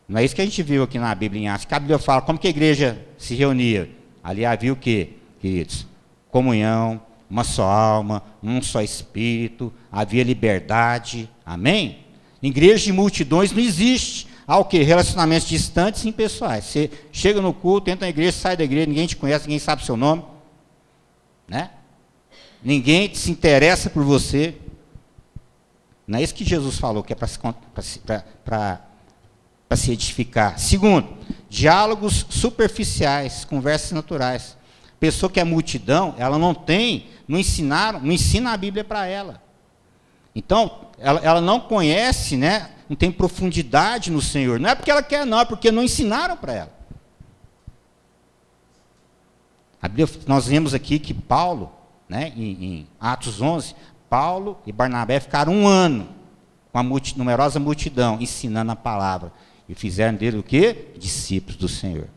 Não é isso que a gente viu aqui na Bíblia em Atos. Que a Bíblia fala como que a igreja se reunia. Ali havia o quê, queridos? Comunhão, uma só alma, um só espírito, havia liberdade. Amém? Igreja de multidões não existe. Há o quê? Relacionamentos distantes e impessoais. Você chega no culto, entra na igreja, sai da igreja, ninguém te conhece, ninguém sabe o seu nome. Né? Ninguém se interessa por você. Não é isso que Jesus falou, que é para se edificar. Segundo, diálogos superficiais, conversas naturais. Pessoa que é multidão, ela não ensina a Bíblia para ela. Então, ela não conhece, né? Não tem profundidade no Senhor. Não é porque ela quer, não, é porque não ensinaram para ela. A Bíblia, nós vemos aqui que Paulo, né, em Atos 11, Paulo e Barnabé ficaram 1 ano com a numerosa multidão, ensinando a palavra. E fizeram dele o quê? Discípulos do Senhor.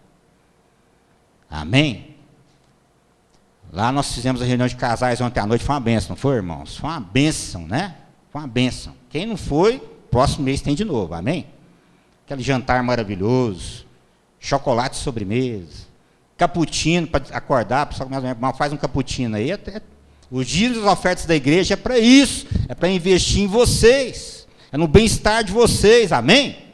Amém? Lá nós fizemos a reunião de casais ontem à noite, foi uma bênção, não foi, irmãos? Foi uma bênção, né? Foi uma bênção. Quem não foi, próximo mês tem de novo, amém? Aquele jantar maravilhoso, chocolate de sobremesa, cappuccino para acordar, a pessoa faz um cappuccino aí. Os dias das ofertas da igreja é para isso, é para investir em vocês, é no bem-estar de vocês, amém?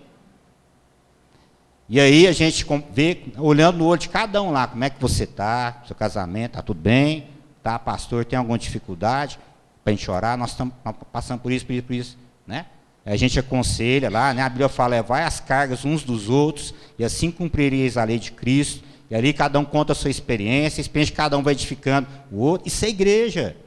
E aí a gente vê, olhando no olho de cada um lá, como é que você está, seu casamento, está tudo bem? Tá, pastor, tem alguma dificuldade para a gente orar? Nós estamos passando por isso, né? A gente aconselha lá, né? A Bíblia fala, vai as cargas uns dos outros, e assim cumprireis a lei de Cristo. E ali cada um conta a sua experiência, a experiência de cada um vai edificando o outro. Isso é igreja.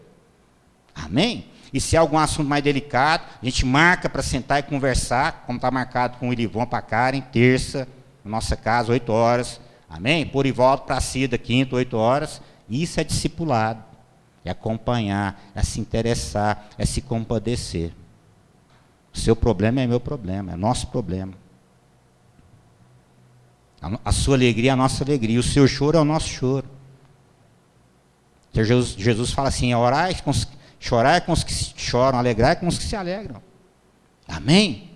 Amém? E se há algum assunto mais delicado, a gente marca para sentar e conversar, como está marcado com o Ilivon para a Karen, terça, na nossa casa, 8 horas. Amém? Por e volta para a Cida, quinta, 8 horas. Isso é discipulado. É acompanhar, é se interessar, é se compadecer. O seu problema é meu problema, é nosso problema. A sua alegria é a nossa alegria, o seu choro é o nosso choro. Jesus fala assim, chorar é com os que choram, alegrar é com os que se alegram. Amém?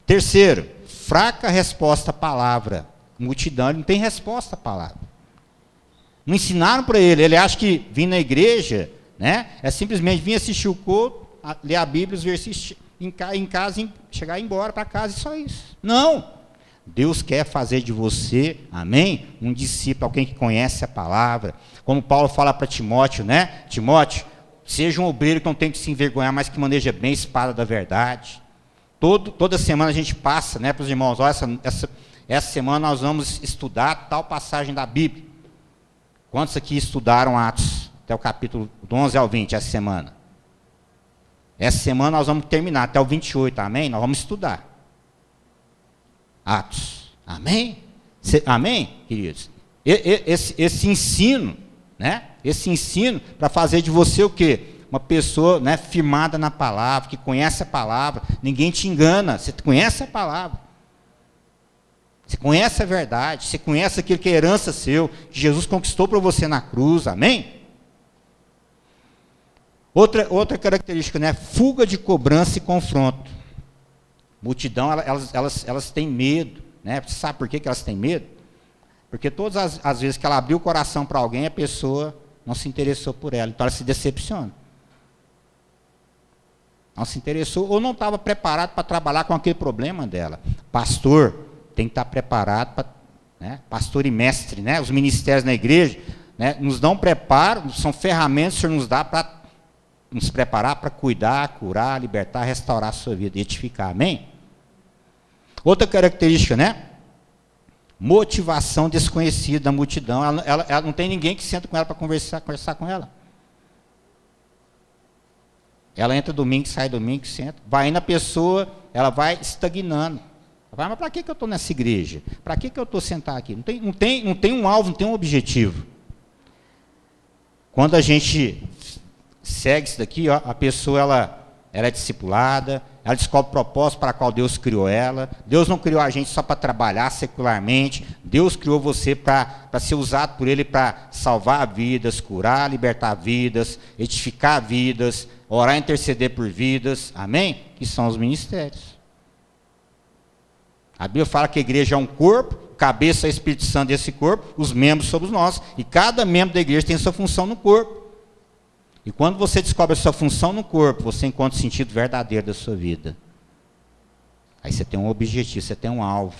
Terceiro, fraca resposta à palavra. Multidão, ele não tem resposta à palavra. Não ensinaram para ele, ele acha que vir na igreja, né, é simplesmente vir assistir o culto, ler a Bíblia, os versículos, em casa, chegar e ir embora para casa e só isso. Não! Deus quer fazer de você, amém? Um discípulo, alguém que conhece a palavra. Como Paulo fala para Timóteo, né? Timóteo, seja um obreiro que não tem que se envergonhar, mas que maneja bem a espada da verdade. Toda semana a gente passa, né, para os irmãos, ó, essa semana nós vamos estudar tal passagem da Bíblia. Quantos aqui estudaram Atos, até o capítulo 11 ao 20, essa semana? Essa semana nós vamos terminar, até o 28, amém? Nós vamos estudar Atos, amém? Amém, queridos? Esse ensino, né? Esse ensino para fazer de você o quê? Uma pessoa, né, firmada na palavra, que conhece a palavra, ninguém te engana, você conhece a palavra. Você conhece a verdade, você conhece aquilo que é herança seu, que Jesus conquistou para você na cruz, amém? Outra característica, né? Fuga de cobrança e confronto. Multidão, elas têm medo, né? Você sabe por que elas têm medo? Porque todas as vezes que ela abriu o coração para alguém, a pessoa não se interessou por ela, então ela se decepciona. Não se interessou ou não estava preparado para trabalhar com aquele problema dela. Pastor tem que estar preparado para, né? Pastor e mestre, né? Os ministérios na igreja, né, nos dão preparo, são ferramentas que o Senhor nos dá para nos preparar para cuidar, curar, libertar, restaurar a sua vida, edificar, amém? Outra característica, né? Motivação desconhecida da multidão. Ela não tem ninguém que senta com ela para conversar com ela. Ela entra domingo, sai domingo, senta. Vai indo a pessoa, ela vai estagnando. Vai, mas para que eu estou nessa igreja? Para que eu estou sentado aqui? Não tem um alvo, não tem um objetivo. Quando a gente segue isso daqui, ó, a pessoa ela é discipulada, ela descobre o propósito para qual Deus criou ela. Deus não criou a gente só para trabalhar secularmente. Deus criou você para ser usado por Ele para salvar vidas, curar, libertar vidas, edificar vidas, orar e interceder por vidas. Amém? Que são os ministérios. A Bíblia fala que a igreja é um corpo, cabeça é o Espírito Santo desse corpo, os membros somos nós. E cada membro da igreja tem sua função no corpo. E quando você descobre a sua função no corpo, você encontra o sentido verdadeiro da sua vida. Aí você tem um objetivo, você tem um alvo.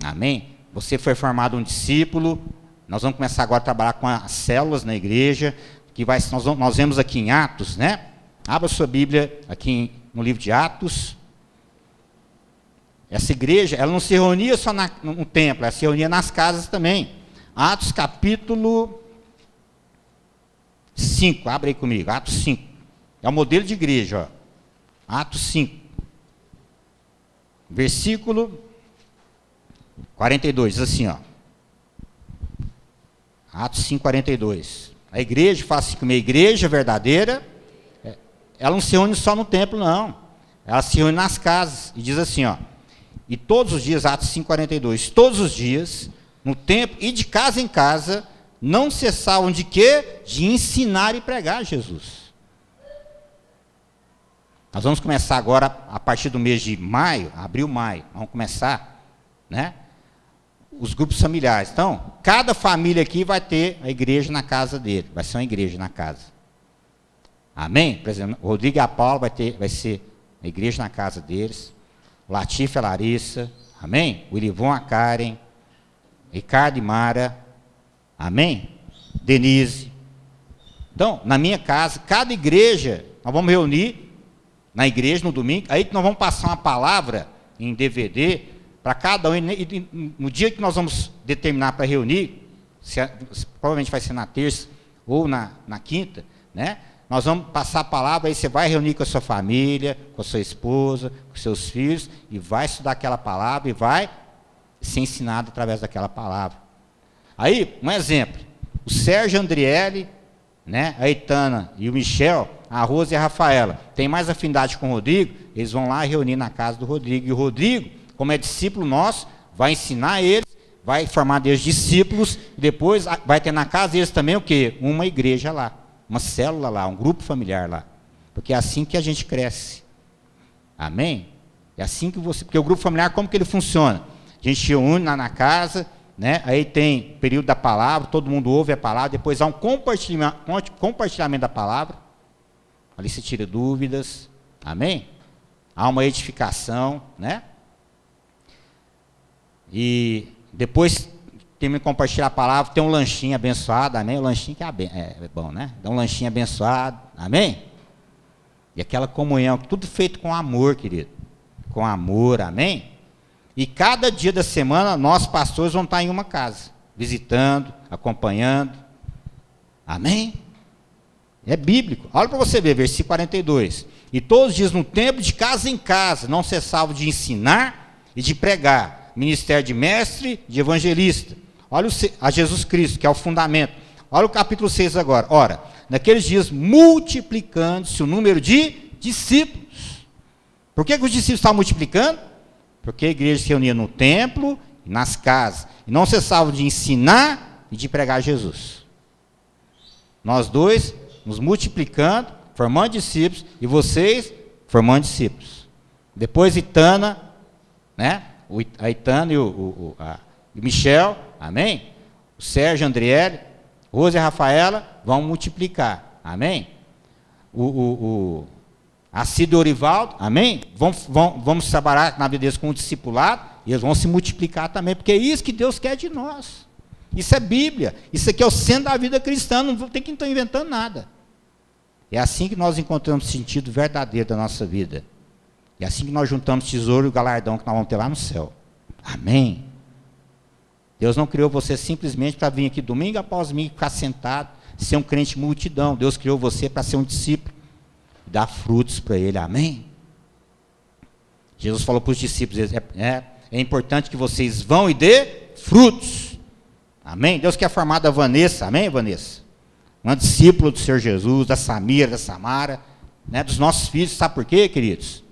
Amém? Você foi formado um discípulo. Nós vamos começar agora a trabalhar com as células na igreja, que nós vemos aqui em Atos, né? Abra sua Bíblia aqui no livro de Atos. Essa igreja, ela não se reunia só no templo, ela se reunia nas casas também. Atos capítulo 5, abre aí comigo, Atos 5. É o modelo de igreja, ó. Atos 5. Versículo 42, diz assim, ó. Atos 5, 42. A igreja, fala assim, que uma igreja verdadeira, ela não se reúne só no templo, não. Ela se reúne nas casas. E diz assim, ó. E todos os dias, Atos 5, 42, todos os dias, no templo e de casa em casa, não cessavam de quê? De ensinar e pregar Jesus. Nós vamos começar agora, a partir do mês de maio, abril, maio, vamos começar, né? Os grupos familiares. Então, cada família aqui vai ter a igreja na casa dele. Vai ser uma igreja na casa. Amém? Por exemplo, o Rodrigo e a Paula vai ser a igreja na casa deles. O Latif e a Larissa. Amém? O Ilivon, a Karen. Ricardo e Mara. Amém? Denise. Então, na minha casa, cada igreja, nós vamos reunir na igreja no domingo. Aí nós vamos passar uma palavra em DVD para cada um, e no dia que nós vamos determinar para reunir, provavelmente vai ser na terça ou na quinta, né? Nós vamos passar a palavra, aí você vai reunir com a sua família, com a sua esposa, com seus filhos, e vai estudar aquela palavra, e vai ser ensinado através daquela palavra. Aí, um exemplo, o Sérgio Andriele, né, a Itana e o Michel, a Rosa e a Rafaela, tem mais afinidade com o Rodrigo, eles vão lá reunir na casa do Rodrigo, e o Rodrigo, como é discípulo nosso, vai ensinar eles, vai formar deles discípulos, e depois vai ter na casa deles também o quê? Uma igreja lá, uma célula lá, um grupo familiar lá. Porque é assim que a gente cresce. Amém? É assim que você... Porque o grupo familiar, como que ele funciona? A gente reúne lá na casa, né? Aí tem período da palavra, todo mundo ouve a palavra, depois há um compartilhamento da palavra, ali se tira dúvidas, amém? Há uma edificação, né? E depois termina de compartilhar a palavra, tem um lanchinho abençoado, amém? O lanchinho que é bom, né? Dá um lanchinho abençoado, amém? E aquela comunhão, tudo feito com amor, querido. Com amor, amém? E cada dia da semana, nós pastores vamos estar em uma casa, visitando, acompanhando, amém? É bíblico. Olha para você ver, versículo 42. E todos os dias no templo, de casa em casa, não cessavam de ensinar e de pregar. Ministério de mestre, de evangelista. Olha a Jesus Cristo, que é o fundamento. Olha o capítulo 6 agora. Ora, naqueles dias, multiplicando-se o número de discípulos. Por que os discípulos estavam multiplicando? Porque a igreja se reunia no templo e nas casas. E não cessavam de ensinar e de pregar Jesus. Nós dois nos multiplicando, formando discípulos, e vocês formando discípulos. Depois Itana, né? A Itana e o Michel, amém? O Sérgio, Andriele, Rosa e a Rafaela vão multiplicar, amém? A Cida e o Orivaldo, amém? Vamos trabalhar na vida deles com o discipulado, e eles vão se multiplicar também, porque é isso que Deus quer de nós. Isso é Bíblia, isso aqui é o centro da vida cristã, não tem que estar inventando nada. É assim que nós encontramos o sentido verdadeiro da nossa vida. É assim que nós juntamos tesouro e o galardão que nós vamos ter lá no céu. Amém? Deus não criou você simplesmente para vir aqui domingo após domingo, ficar sentado, ser um crente multidão. Deus criou você para ser um discípulo, dar frutos para Ele. Amém? Jesus falou para os discípulos, é importante que vocês vão e dê frutos. Amém? Deus quer formar da Vanessa, amém, Vanessa? Uma discípula do Senhor Jesus, da Samira, da Samara, né, dos nossos filhos. Sabe por quê, queridos?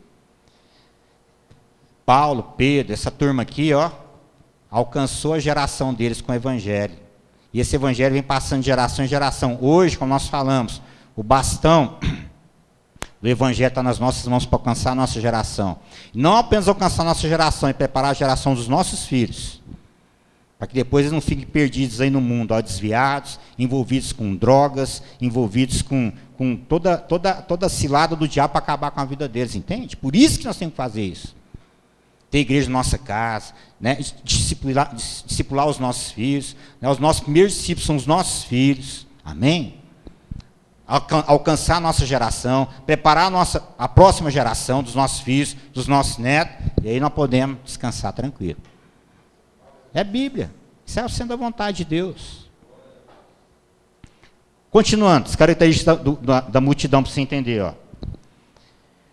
Paulo, Pedro, essa turma aqui, ó, alcançou a geração deles com o evangelho. E esse evangelho vem passando de geração em geração. Hoje, como nós falamos, o bastão do evangelho está nas nossas mãos para alcançar a nossa geração. Não apenas alcançar a nossa geração e preparar a geração dos nossos filhos, para que depois eles não fiquem perdidos aí no mundo, ó, desviados, envolvidos com drogas, envolvidos com toda a cilada do diabo para acabar com a vida deles, entende? Por isso que nós temos que fazer isso. Ter igreja na nossa casa, né? Discipular os nossos filhos, né? Os nossos primeiros discípulos são os nossos filhos, amém? Alcançar a nossa geração, preparar a próxima geração dos nossos filhos, dos nossos netos, e aí nós podemos descansar tranquilo. É Bíblia, isso é sendo a vontade de Deus. Continuando, as características da multidão para você entender, ó.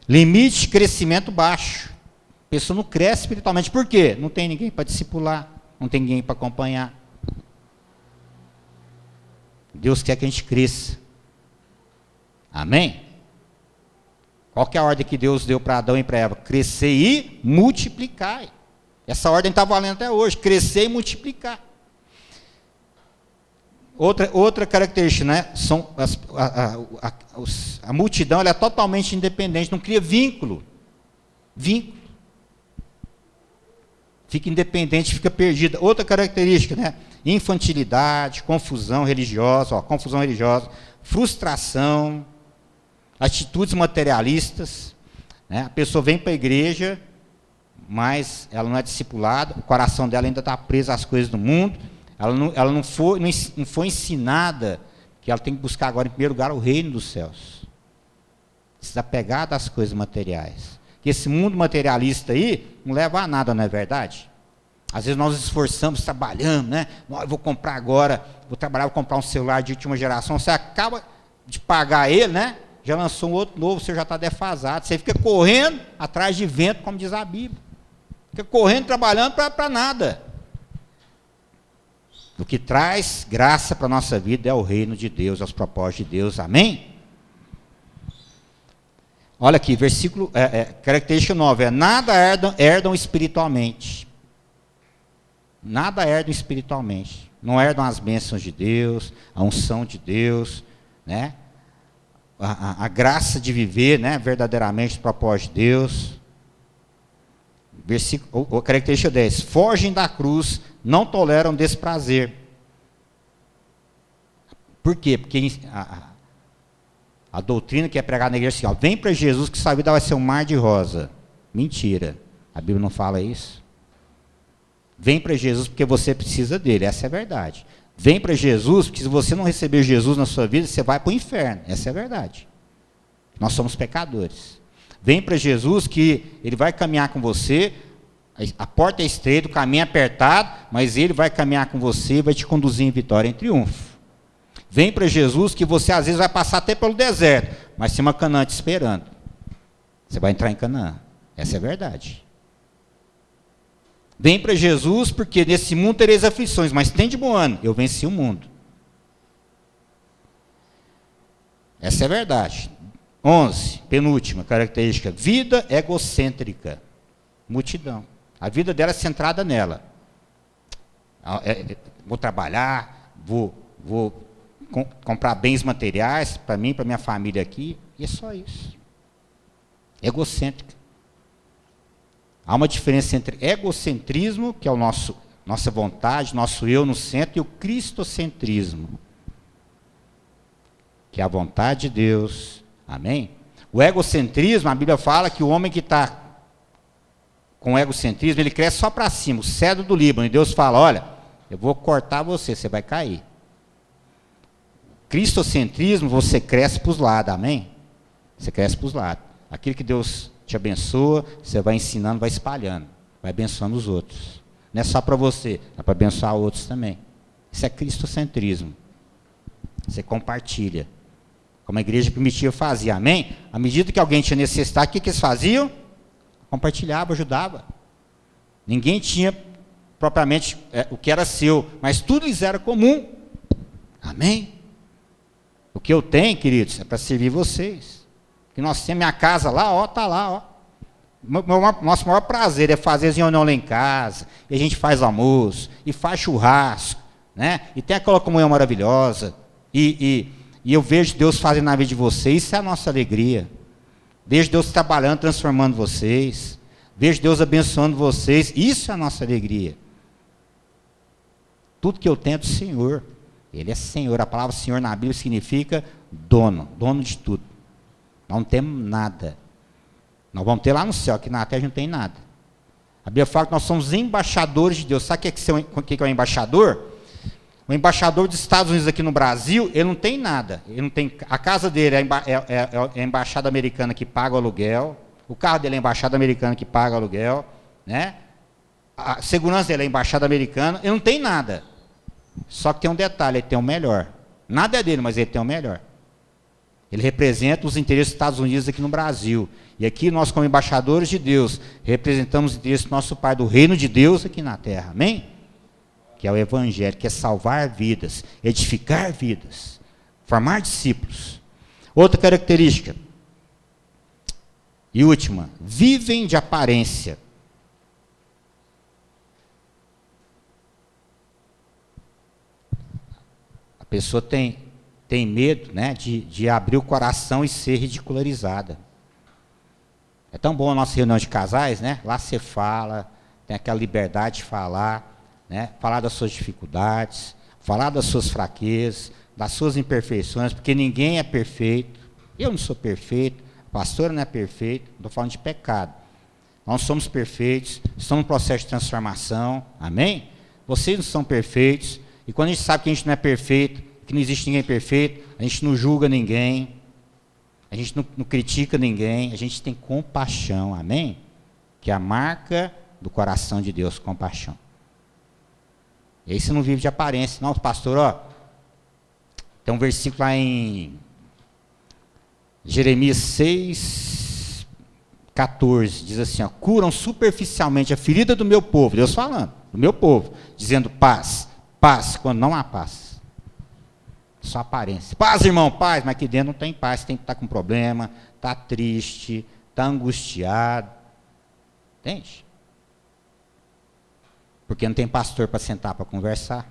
Limite de crescimento baixo. A pessoa não cresce espiritualmente, por quê? Não tem ninguém para discipular, não tem ninguém para acompanhar. Deus quer que a gente cresça. Amém? Qual que é a ordem que Deus deu para Adão e para Eva? Crescer e multiplicar. Essa ordem está valendo até hoje, crescer e multiplicar. Outra característica, né? A multidão ela é totalmente independente, não cria vínculo. Fica independente, fica perdida. Outra característica, né? Infantilidade, confusão religiosa, frustração, atitudes materialistas, né? A pessoa vem para a igreja, mas ela não é discipulada, o coração dela ainda está preso às coisas do mundo, ela não foi ensinada que ela tem que buscar agora em primeiro lugar o reino dos céus. Se apegar das coisas materiais. Que esse mundo materialista aí não leva a nada, não é verdade? Às vezes nós nos esforçamos, trabalhamos, né? Eu vou comprar agora, vou comprar um celular de última geração, você acaba de pagar ele, né? Já lançou um outro novo, você já está defasado. Você fica correndo atrás de vento, como diz a Bíblia. Fica correndo, trabalhando para nada. O que traz graça para a nossa vida é o reino de Deus, é os propósitos de Deus, amém? Olha aqui, versículo, característica 9, nada herdam espiritualmente. Nada herdam espiritualmente. Não herdam as bênçãos de Deus, a unção de Deus, né? A graça de viver, né, verdadeiramente o propósito de Deus. Característica 10, fogem da cruz, não toleram desprazer. Por quê? Porque a doutrina que é pregada na igreja é assim, ó, vem para Jesus que sua vida vai ser um mar de rosa. Mentira, a Bíblia não fala isso. Vem para Jesus porque você precisa dele, essa é a verdade. Vem para Jesus, porque se você não receber Jesus na sua vida, você vai para o inferno. Essa é a verdade. Nós somos pecadores. Vem para Jesus que ele vai caminhar com você, a porta é estreita, o caminho é apertado, mas ele vai caminhar com você e vai te conduzir em vitória, em triunfo. Vem para Jesus que você às vezes vai passar até pelo deserto, mas tem uma Canaã te esperando. Você vai entrar em Canaã. Essa é a verdade. Vem para Jesus, porque nesse mundo tereis aflições, mas tem de bom ânimo, eu venci o mundo. Essa é a verdade. 11, penúltima característica, vida egocêntrica. Multidão. A vida dela é centrada nela. Vou trabalhar, vou comprar bens materiais para mim, para minha família aqui, e é só isso. Egocêntrica. Há uma diferença entre egocentrismo, que é nossa vontade, nosso eu no centro, e o cristocentrismo, que é a vontade de Deus. Amém? O egocentrismo, a Bíblia fala que o homem que está com egocentrismo, ele cresce só para cima, o cedro do Líbano, e Deus fala, olha, eu vou cortar você vai cair. Cristocentrismo, você cresce para os lados, amém? Você cresce para os lados. Aquilo que Deus te abençoa, você vai ensinando, vai espalhando, vai abençoando os outros. Não é só para você, é para abençoar outros também. Isso é cristocentrismo. Você compartilha. Como a igreja primitiva fazia, amém? À medida que alguém tinha necessidade, o que eles faziam? Compartilhava, ajudava. Ninguém tinha propriamente o que era seu, mas tudo lhes era comum. Amém? O que eu tenho, queridos, é para servir vocês. Que nós temos minha casa lá, ó, está lá, ó. Nosso maior prazer é fazer reunião lá em casa, e a gente faz almoço, e faz churrasco, né? E tem aquela comunhão maravilhosa, e eu vejo Deus fazendo na vida de vocês, isso é a nossa alegria. Vejo Deus trabalhando, transformando vocês, vejo Deus abençoando vocês, isso é a nossa alegria. Tudo que eu tenho é do Senhor. Ele é Senhor. A palavra Senhor na Bíblia significa dono, dono de tudo. Nós não temos nada. Nós vamos ter lá no céu, aqui na terra não tem nada. A Bíblia fala que nós somos embaixadores de Deus. Sabe o que é um embaixador? O embaixador dos Estados Unidos aqui no Brasil, ele não tem nada. Ele não tem, a casa dele é a embaixada americana que paga o aluguel. O carro dele é a embaixada americana que paga o aluguel. Né? A segurança dele é a embaixada americana. Ele não tem nada. Só que tem um detalhe, ele tem o melhor. Nada é dele, mas ele tem o melhor. Ele representa os interesses dos Estados Unidos aqui no Brasil. E aqui nós, como embaixadores de Deus, representamos os interesses do nosso Pai, do reino de Deus aqui na terra. Amém? Que é o Evangelho, que é salvar vidas, edificar vidas, formar discípulos. Outra característica. E última, vivem de aparência. A pessoa tem medo, né, de abrir o coração e ser ridicularizada. É tão bom a nossa reunião de casais, né? Lá você fala, tem aquela liberdade de falar, né? Falar das suas dificuldades, falar das suas fraquezas, das suas imperfeições, porque ninguém é perfeito. Eu não sou perfeito, a pastora não é perfeita, estou falando de pecado. Nós somos perfeitos, estamos no processo de transformação, amém? Vocês não são perfeitos, e quando a gente sabe que a gente não é perfeito, que não existe ninguém perfeito, a gente não julga ninguém, a gente não critica ninguém, a gente tem compaixão, amém? Que é a marca do coração de Deus, compaixão. E aí você não vive de aparência. Não, pastor, ó, tem um versículo lá em Jeremias 6, 14, diz assim, ó, curam superficialmente a ferida do meu povo, Deus falando, do meu povo, dizendo paz, paz, quando não há paz. Só aparência. Paz, irmão, paz, mas aqui dentro não tem paz, tem que estar com problema, está triste, está angustiado. Entende? Porque não tem pastor para sentar para conversar.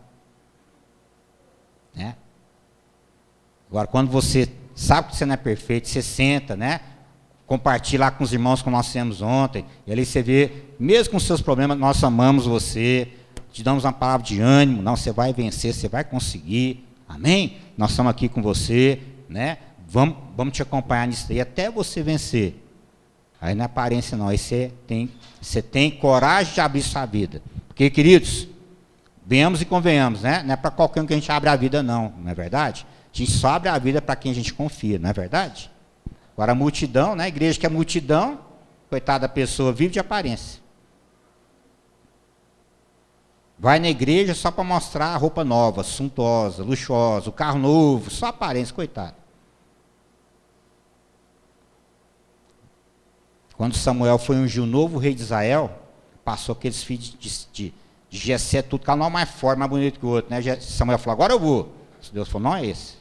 Né? Agora, quando você sabe que você não é perfeito, você senta, né? Compartilha lá com os irmãos como nós fizemos ontem, e ali você vê, mesmo com os seus problemas, nós amamos você, te damos uma palavra de ânimo, não, você vai vencer, você vai conseguir. Amém? Nós estamos aqui com você, né? Vamos te acompanhar nisso aí até você vencer. Aí não é aparência não, aí você tem coragem de abrir sua vida. Porque, queridos, venhamos e convenhamos, né? Não é para qualquer um que a gente abre a vida não é verdade? A gente só abre a vida para quem a gente confia, não é verdade? Agora a multidão, né? A igreja que é multidão, coitada da pessoa, vive de aparência. Vai na igreja só para mostrar a roupa nova, suntuosa, luxuosa, o carro novo, só aparência, coitado. Quando Samuel foi ungir o novo rei de Israel, passou aqueles filhos de Jessé, tudo, cada um mais forte, mais bonito que o outro, né? Samuel falou, agora eu vou. Deus falou, não é esse.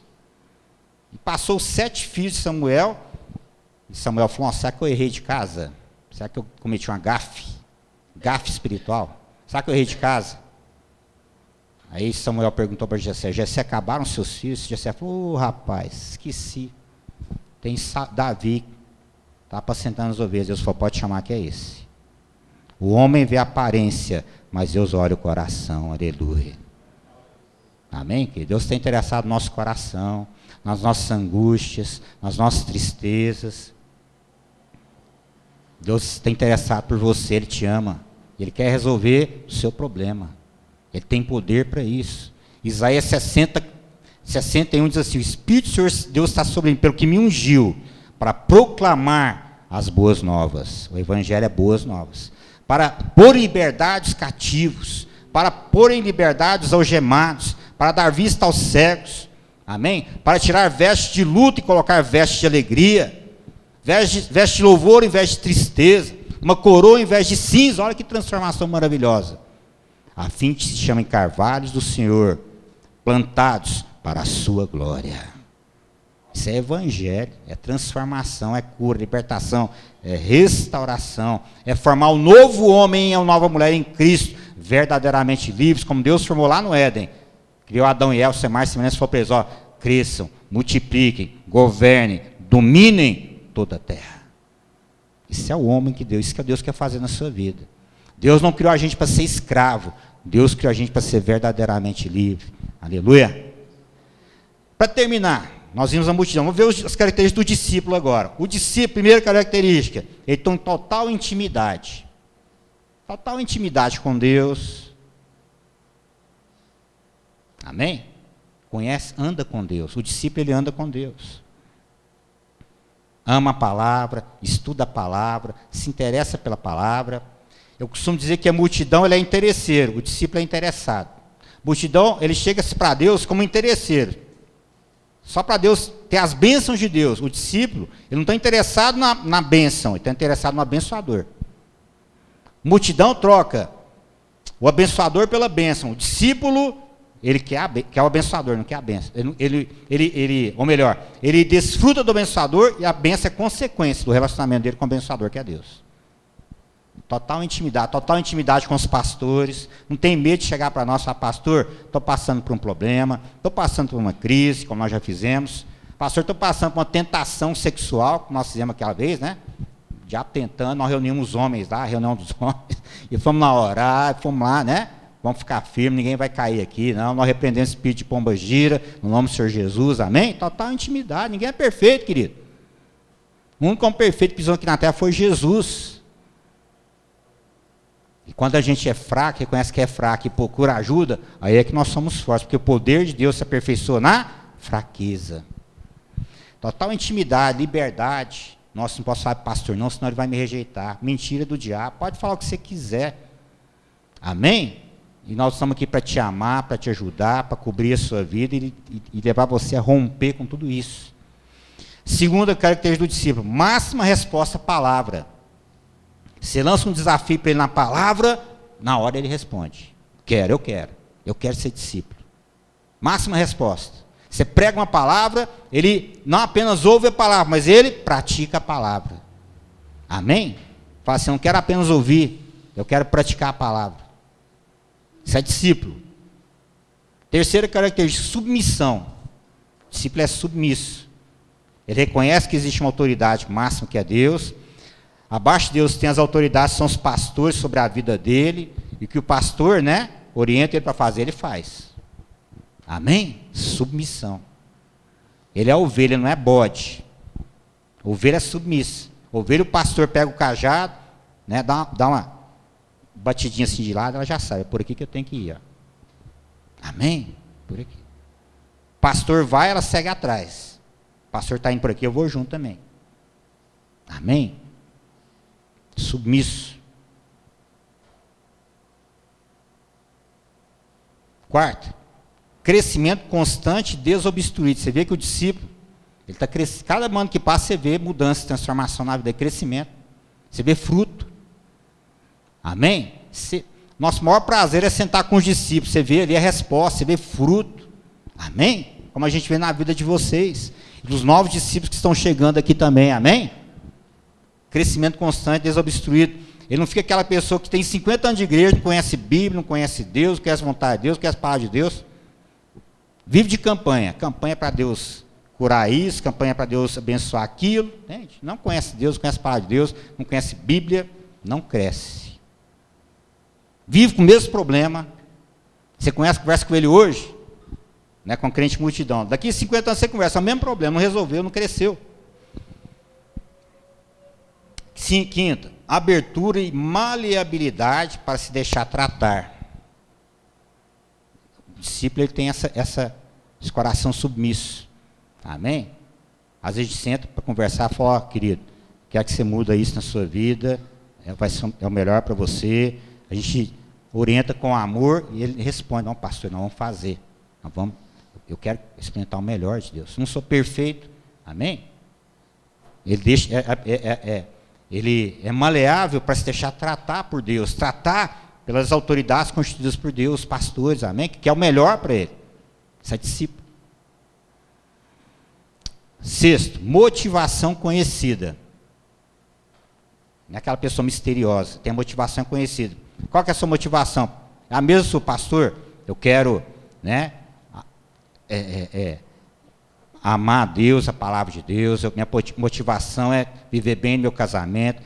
E passou os 7 filhos de Samuel, e Samuel falou, será que eu errei de casa? Será que eu cometi uma gafe espiritual? Será que eu errei de casa? Aí Samuel perguntou para Jessé, Jessé, acabaram seus filhos? Jessé falou, rapaz, esqueci. Tem Davi, está apacentando as ovelhas. Deus falou, pode chamar que é esse. O homem vê a aparência, mas Deus olha o coração, aleluia. Amém? Que Deus está interessado no nosso coração, nas nossas angústias, nas nossas tristezas. Deus está interessado por você, Ele te ama. Ele quer resolver o seu problema. Ele tem poder para isso. Isaías 61 diz assim, o Espírito do Senhor Deus está sobre mim, pelo que me ungiu, para proclamar as boas novas. O Evangelho é boas novas. Para pôr em liberdade os cativos, para pôr em liberdade os algemados, para dar vista aos cegos. Amém? Para tirar vestes de luto e colocar vestes de alegria. Veste de louvor em vez de tristeza. Uma coroa em vez de cinza. Olha que transformação maravilhosa. A fim que se chamem carvalhos do Senhor, plantados para a sua glória. Isso é evangelho, é transformação, é cura, libertação, é restauração, é formar um novo homem e uma nova mulher em Cristo, verdadeiramente livres, como Deus formou lá no Éden. Criou Adão e Eva, ser mais semelhantes, foi preso, cresçam, multipliquem, governem, dominem toda a terra. Isso é o homem que Deus, isso que Deus quer fazer na sua vida. Deus não criou a gente para ser escravo, Deus criou a gente para ser verdadeiramente livre. Aleluia. Para terminar, nós vimos a multidão. Vamos ver as características do discípulo agora. O discípulo, primeira característica, ele tem total intimidade. Total intimidade com Deus. Amém? Conhece, anda com Deus. O discípulo, ele anda com Deus. Ama a palavra, estuda a palavra, se interessa pela palavra. Eu costumo dizer que a multidão, ele é interesseiro, o discípulo é interessado. Multidão, ele chega para Deus como interesseiro. Só para Deus ter as bênçãos de Deus. O discípulo, ele não está interessado na bênção, ele está interessado no abençoador. Multidão troca o abençoador pela bênção. O discípulo, ele quer o abençoador, não quer a bênção. Ou melhor, ele desfruta do abençoador e a bênção é consequência do relacionamento dele com o abençoador, que é Deus. Total intimidade com os pastores. Não tem medo de chegar para nós e falar: pastor, estou passando por um problema, estou passando por uma crise, como nós já fizemos. Pastor, estou passando por uma tentação sexual, como nós fizemos aquela vez, né? Já tentando, nós reunimos os homens lá, a reunião dos homens, e fomos lá orar, fomos lá, né? Vamos ficar firmes, ninguém vai cair aqui, não. Nós repreendemos o espírito de pomba-gira, no nome do Senhor Jesus, amém? Total intimidade, ninguém é perfeito, querido. O único homem perfeito que pisou aqui na terra foi Jesus. E quando a gente é fraco, reconhece que é fraco e procura ajuda, aí é que nós somos fortes, porque o poder de Deus se aperfeiçoa na fraqueza. Total intimidade, liberdade. Nossa, não posso falar pastor não, senão ele vai me rejeitar. Mentira do diabo, pode falar o que você quiser. Amém? E nós estamos aqui para te amar, para te ajudar, para cobrir a sua vida e levar você a romper com tudo isso. Segunda característica do discípulo, máxima resposta à palavra. Você lança um desafio para ele na palavra, na hora ele responde. Eu quero ser discípulo. Máxima resposta. Você prega uma palavra, ele não apenas ouve a palavra, mas ele pratica a palavra. Amém? Fala assim: eu não quero apenas ouvir, eu quero praticar a palavra. Isso é discípulo. Terceira característica, submissão. O discípulo é submisso. Ele reconhece que existe uma autoridade máxima, que é Deus. Abaixo de Deus tem as autoridades, são os pastores sobre a vida dele, e que o pastor, né, orienta ele para fazer, ele faz. Amém? Submissão. Ele é ovelha, não é bode. Ovelha é submissa. Ovelha, o pastor pega o cajado, né, dá uma batidinha assim de lado, ela já sabe, é por aqui que eu tenho que ir. Ó. Amém? Por aqui. Pastor vai, ela segue atrás. Pastor está indo por aqui, eu vou junto também. Amém? Submisso. Quarto, crescimento constante, desobstruído. Você vê que o discípulo, ele está crescendo. Cada ano que passa, você vê mudança, transformação na vida, crescimento. Você vê fruto. Amém? Nosso maior prazer é sentar com os discípulos. Você vê ali a resposta, você vê fruto. Amém? Como a gente vê na vida de vocês. E dos novos discípulos que estão chegando aqui também. Amém? Crescimento constante, desobstruído. Ele não fica aquela pessoa que tem 50 anos de igreja, não conhece Bíblia, não conhece Deus, não conhece a vontade de Deus, não conhece a palavra de Deus. Vive de campanha. Campanha para Deus curar isso, campanha para Deus abençoar aquilo. Entende? Não conhece Deus, não conhece a palavra de Deus, não conhece Bíblia, não cresce. Vive com o mesmo problema. Você conversa com ele hoje, né, com crente multidão. Daqui a 50 anos você conversa, é o mesmo problema, não resolveu, não cresceu. Quinta, abertura e maleabilidade para se deixar tratar. O discípulo, ele tem esse coração submisso. Amém? Às vezes a gente senta para conversar e fala: ó, querido, quero que você muda isso na sua vida, é o melhor para você. A gente orienta com amor e ele responde: não, pastor, nós vamos fazer. Eu quero experimentar o melhor de Deus. Não sou perfeito. Amém? Ele deixa... Ele é maleável para se deixar tratar por Deus, tratar pelas autoridades constituídas por Deus, pastores, amém? Que é o melhor para ele. Isso é discípulo. Sexto, motivação conhecida. Não é aquela pessoa misteriosa, tem a motivação conhecida. Qual que é a sua motivação? É a mesma sua, pastor? Eu quero, né, amar a Deus, a palavra de Deus. Minha motivação é viver bem no meu casamento,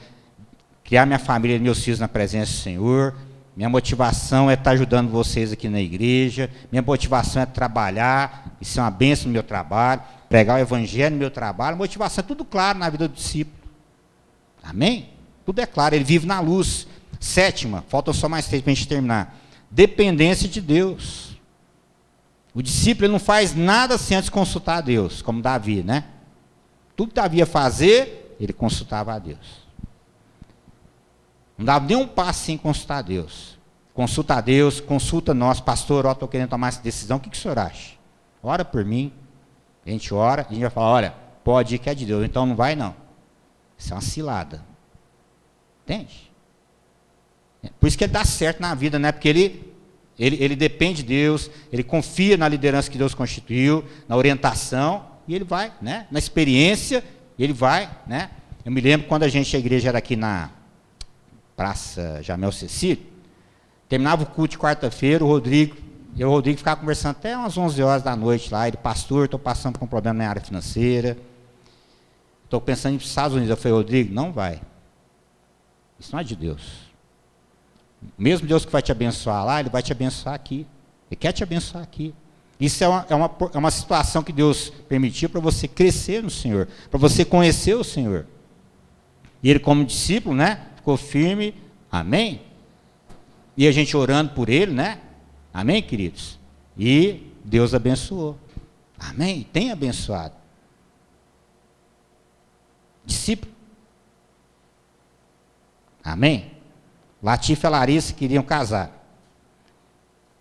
criar minha família e meus filhos na presença do Senhor. minha motivação é estar ajudando vocês aqui na igreja, minha motivação é trabalhar, isso é uma bênção no meu trabalho, pregar o evangelho no meu trabalho, motivação é tudo claro na vida do discípulo. Amém? Tudo é claro, ele vive na luz. Sétima, faltam só mais 3 para a gente terminar. Dependência de Deus. O discípulo ele não faz nada sem antes consultar a Deus, como Davi, né? Tudo que Davi ia fazer, ele consultava a Deus. Não dava nem um passo sem consultar a Deus. Consulta a Deus, consulta nós, pastor, estou querendo tomar essa decisão, o que o senhor acha? Ora por mim. A gente ora, a gente vai falar, olha, pode ir que é de Deus, então não vai não. Isso é uma cilada. Entende? Por isso que ele dá certo na vida, né? Porque ele depende de Deus, ele confia na liderança que Deus constituiu, na orientação, e ele vai, né? Na experiência, ele vai, né? Eu me lembro quando a igreja era aqui na Praça Jamel Cecílio, terminava o culto de quarta-feira, o Rodrigo ficava conversando até umas 11 horas da noite lá, ele, pastor, estou passando por um problema na área financeira, estou pensando em ir para os Estados Unidos. Eu falei, Rodrigo, não vai. Isso não é de Deus. O mesmo Deus que vai te abençoar lá, ele vai te abençoar aqui. Ele quer te abençoar aqui. Isso é uma situação que Deus permitiu para você crescer no Senhor, para você conhecer o Senhor. E ele, como discípulo, né, ficou firme, amém? E a gente orando por ele, né? Amém, queridos? E Deus abençoou. Amém? Tem abençoado. Discípulo. Amém? Latifa e Larissa queriam casar.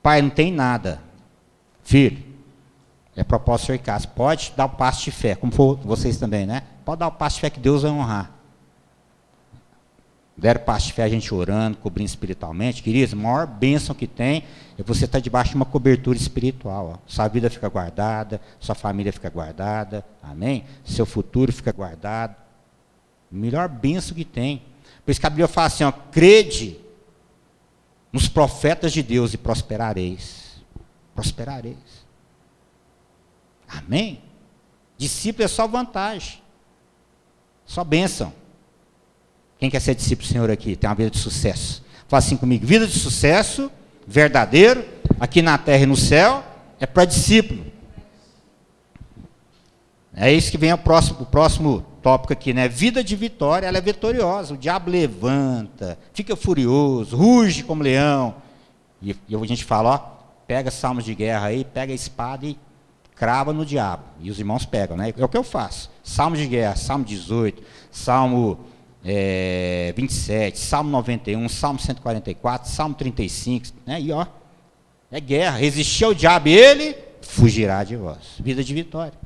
Pai, não tem nada. Filho, é propósito ser casa. Pode dar o passo de fé, como for vocês também, né? Pode dar o passo de fé que Deus vai honrar. Deram passo de fé, a gente orando, cobrindo espiritualmente. Queridos, a maior bênção que tem é você estar debaixo de uma cobertura espiritual. Ó. Sua vida fica guardada, sua família fica guardada, amém? Seu futuro fica guardado. Melhor bênção que tem. Por isso que a Bíblia fala assim, ó, crede nos profetas de Deus e prosperareis. Prosperareis. Amém? Discípulo é só vantagem. Só bênção. Quem quer ser discípulo do Senhor aqui? Tem uma vida de sucesso. Fala assim comigo, vida de sucesso, verdadeiro, aqui na terra e no céu, é para discípulo. É isso que vem o próximo tópico aqui, né? Vida de vitória, ela é vitoriosa. O diabo levanta, fica furioso, ruge como leão. E a gente fala, ó, pega salmos de guerra aí, pega a espada e crava no diabo. E os irmãos pegam, né? É o que eu faço. Salmos de guerra, Salmo 18, Salmo 27, Salmo 91, Salmo 144, Salmo 35, né? E ó, é guerra. Resistir ao diabo, ele fugirá de vós. Vida de vitória.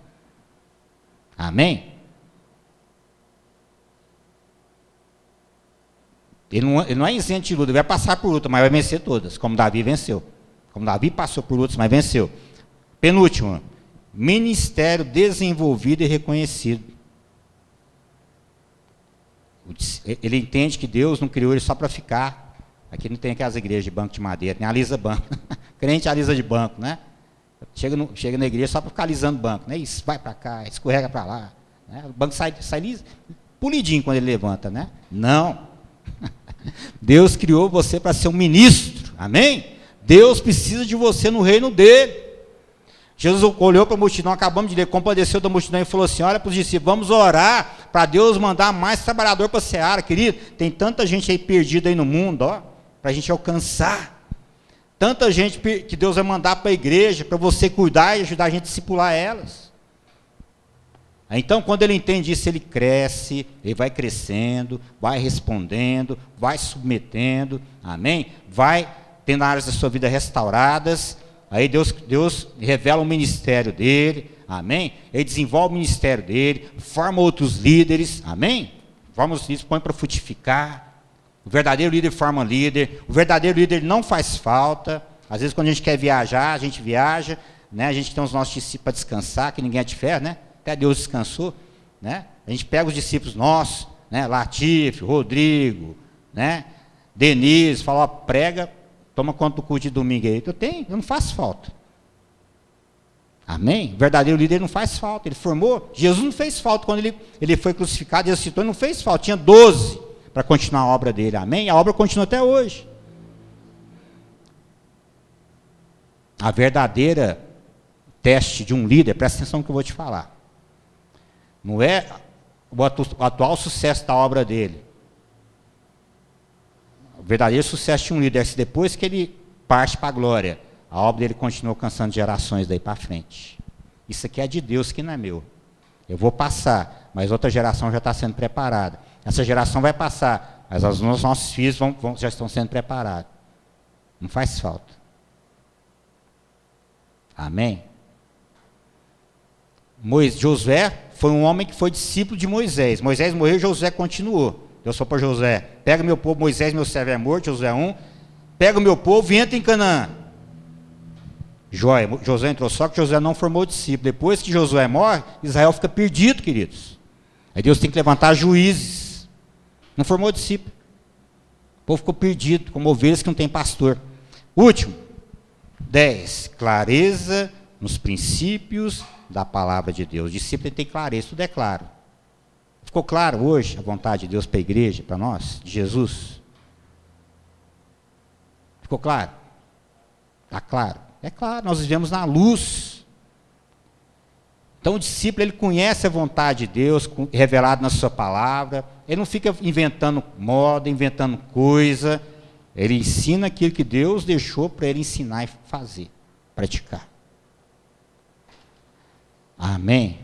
Amém? Ele não é isento de luta, ele vai passar por luta, mas vai vencer todas, como Davi venceu. Como Davi passou por lutas, mas venceu. Penúltimo, ministério desenvolvido e reconhecido. Ele entende que Deus não criou ele só para ficar. Aqui não tem aquelas igrejas de banco de madeira, tem alisa banco. Crente alisa de banco, né? Chega na igreja só para ficar alisando banco, né? Isso, vai para cá, escorrega para lá. Né? O banco sai liso, polidinho quando ele levanta, né? Não. Deus criou você para ser um ministro, amém? Deus precisa de você no reino dele. Jesus olhou para a multidão, acabamos de ler, compadeceu da multidão e falou assim, olha para os discípulos, vamos orar para Deus mandar mais trabalhador para a seara, querido. Tem tanta gente aí perdida aí no mundo, ó, para a gente alcançar. Tanta gente que Deus vai mandar para a igreja, para você cuidar e ajudar a gente a discipular elas. Então, quando ele entende isso, ele cresce, ele vai crescendo, vai respondendo, vai submetendo, amém? Vai tendo áreas da sua vida restauradas. Aí Deus revela o ministério dele, amém? Ele desenvolve o ministério dele, forma outros líderes, amém? Forma os líderes, põe para frutificar. O verdadeiro líder forma líder. O verdadeiro líder não faz falta. Às vezes quando a gente quer viajar, a gente viaja, né? A gente tem os nossos discípulos para descansar, que ninguém é de ferro, né? Até Deus descansou, né? A gente pega os discípulos nossos, né? Latife, Rodrigo, né? Denise, fala, ó, prega, toma conta do culto de domingo aí. Eu não faço falta. Amém? O verdadeiro líder não faz falta. Ele formou. Jesus não fez falta quando ele foi crucificado, ele citou, ele não fez falta. Tinha 12 para continuar a obra dele. Amém? A obra continua até hoje. A verdadeira teste de um líder, presta atenção no que eu vou te falar. Não é o atual sucesso da obra dele. O verdadeiro sucesso de um líder é se depois que ele parte para a glória, a obra dele continua alcançando gerações daí para frente. Isso aqui é de Deus, que não é meu. Eu vou passar, mas outra geração já está sendo preparada. Essa geração vai passar, mas os nossos filhos já estão sendo preparados. Não faz falta. Amém? Josué foi um homem que foi discípulo de Moisés. Moisés morreu, Josué continuou. Deus falou para Josué: pega meu povo, Moisés, meu servo é morto, Josué 1. Pega o meu povo e entra em Canaã. Joia, Josué entrou, só que Josué não formou discípulo. Depois que Josué morre, Israel fica perdido, queridos. Aí Deus tem que levantar juízes. Não formou discípulo. O povo ficou perdido, como ovelhas que não tem pastor. Último, 10. Clareza nos princípios da palavra de Deus. O discípulo tem clareza, tudo é claro. Ficou claro hoje a vontade de Deus para a igreja, para nós, de Jesus? Ficou claro? Está claro. É claro, nós vivemos na luz. Então o discípulo, ele conhece a vontade de Deus, revelado na sua palavra. Ele não fica inventando moda, inventando coisa. Ele ensina aquilo que Deus deixou para ele ensinar e fazer, praticar. Amém?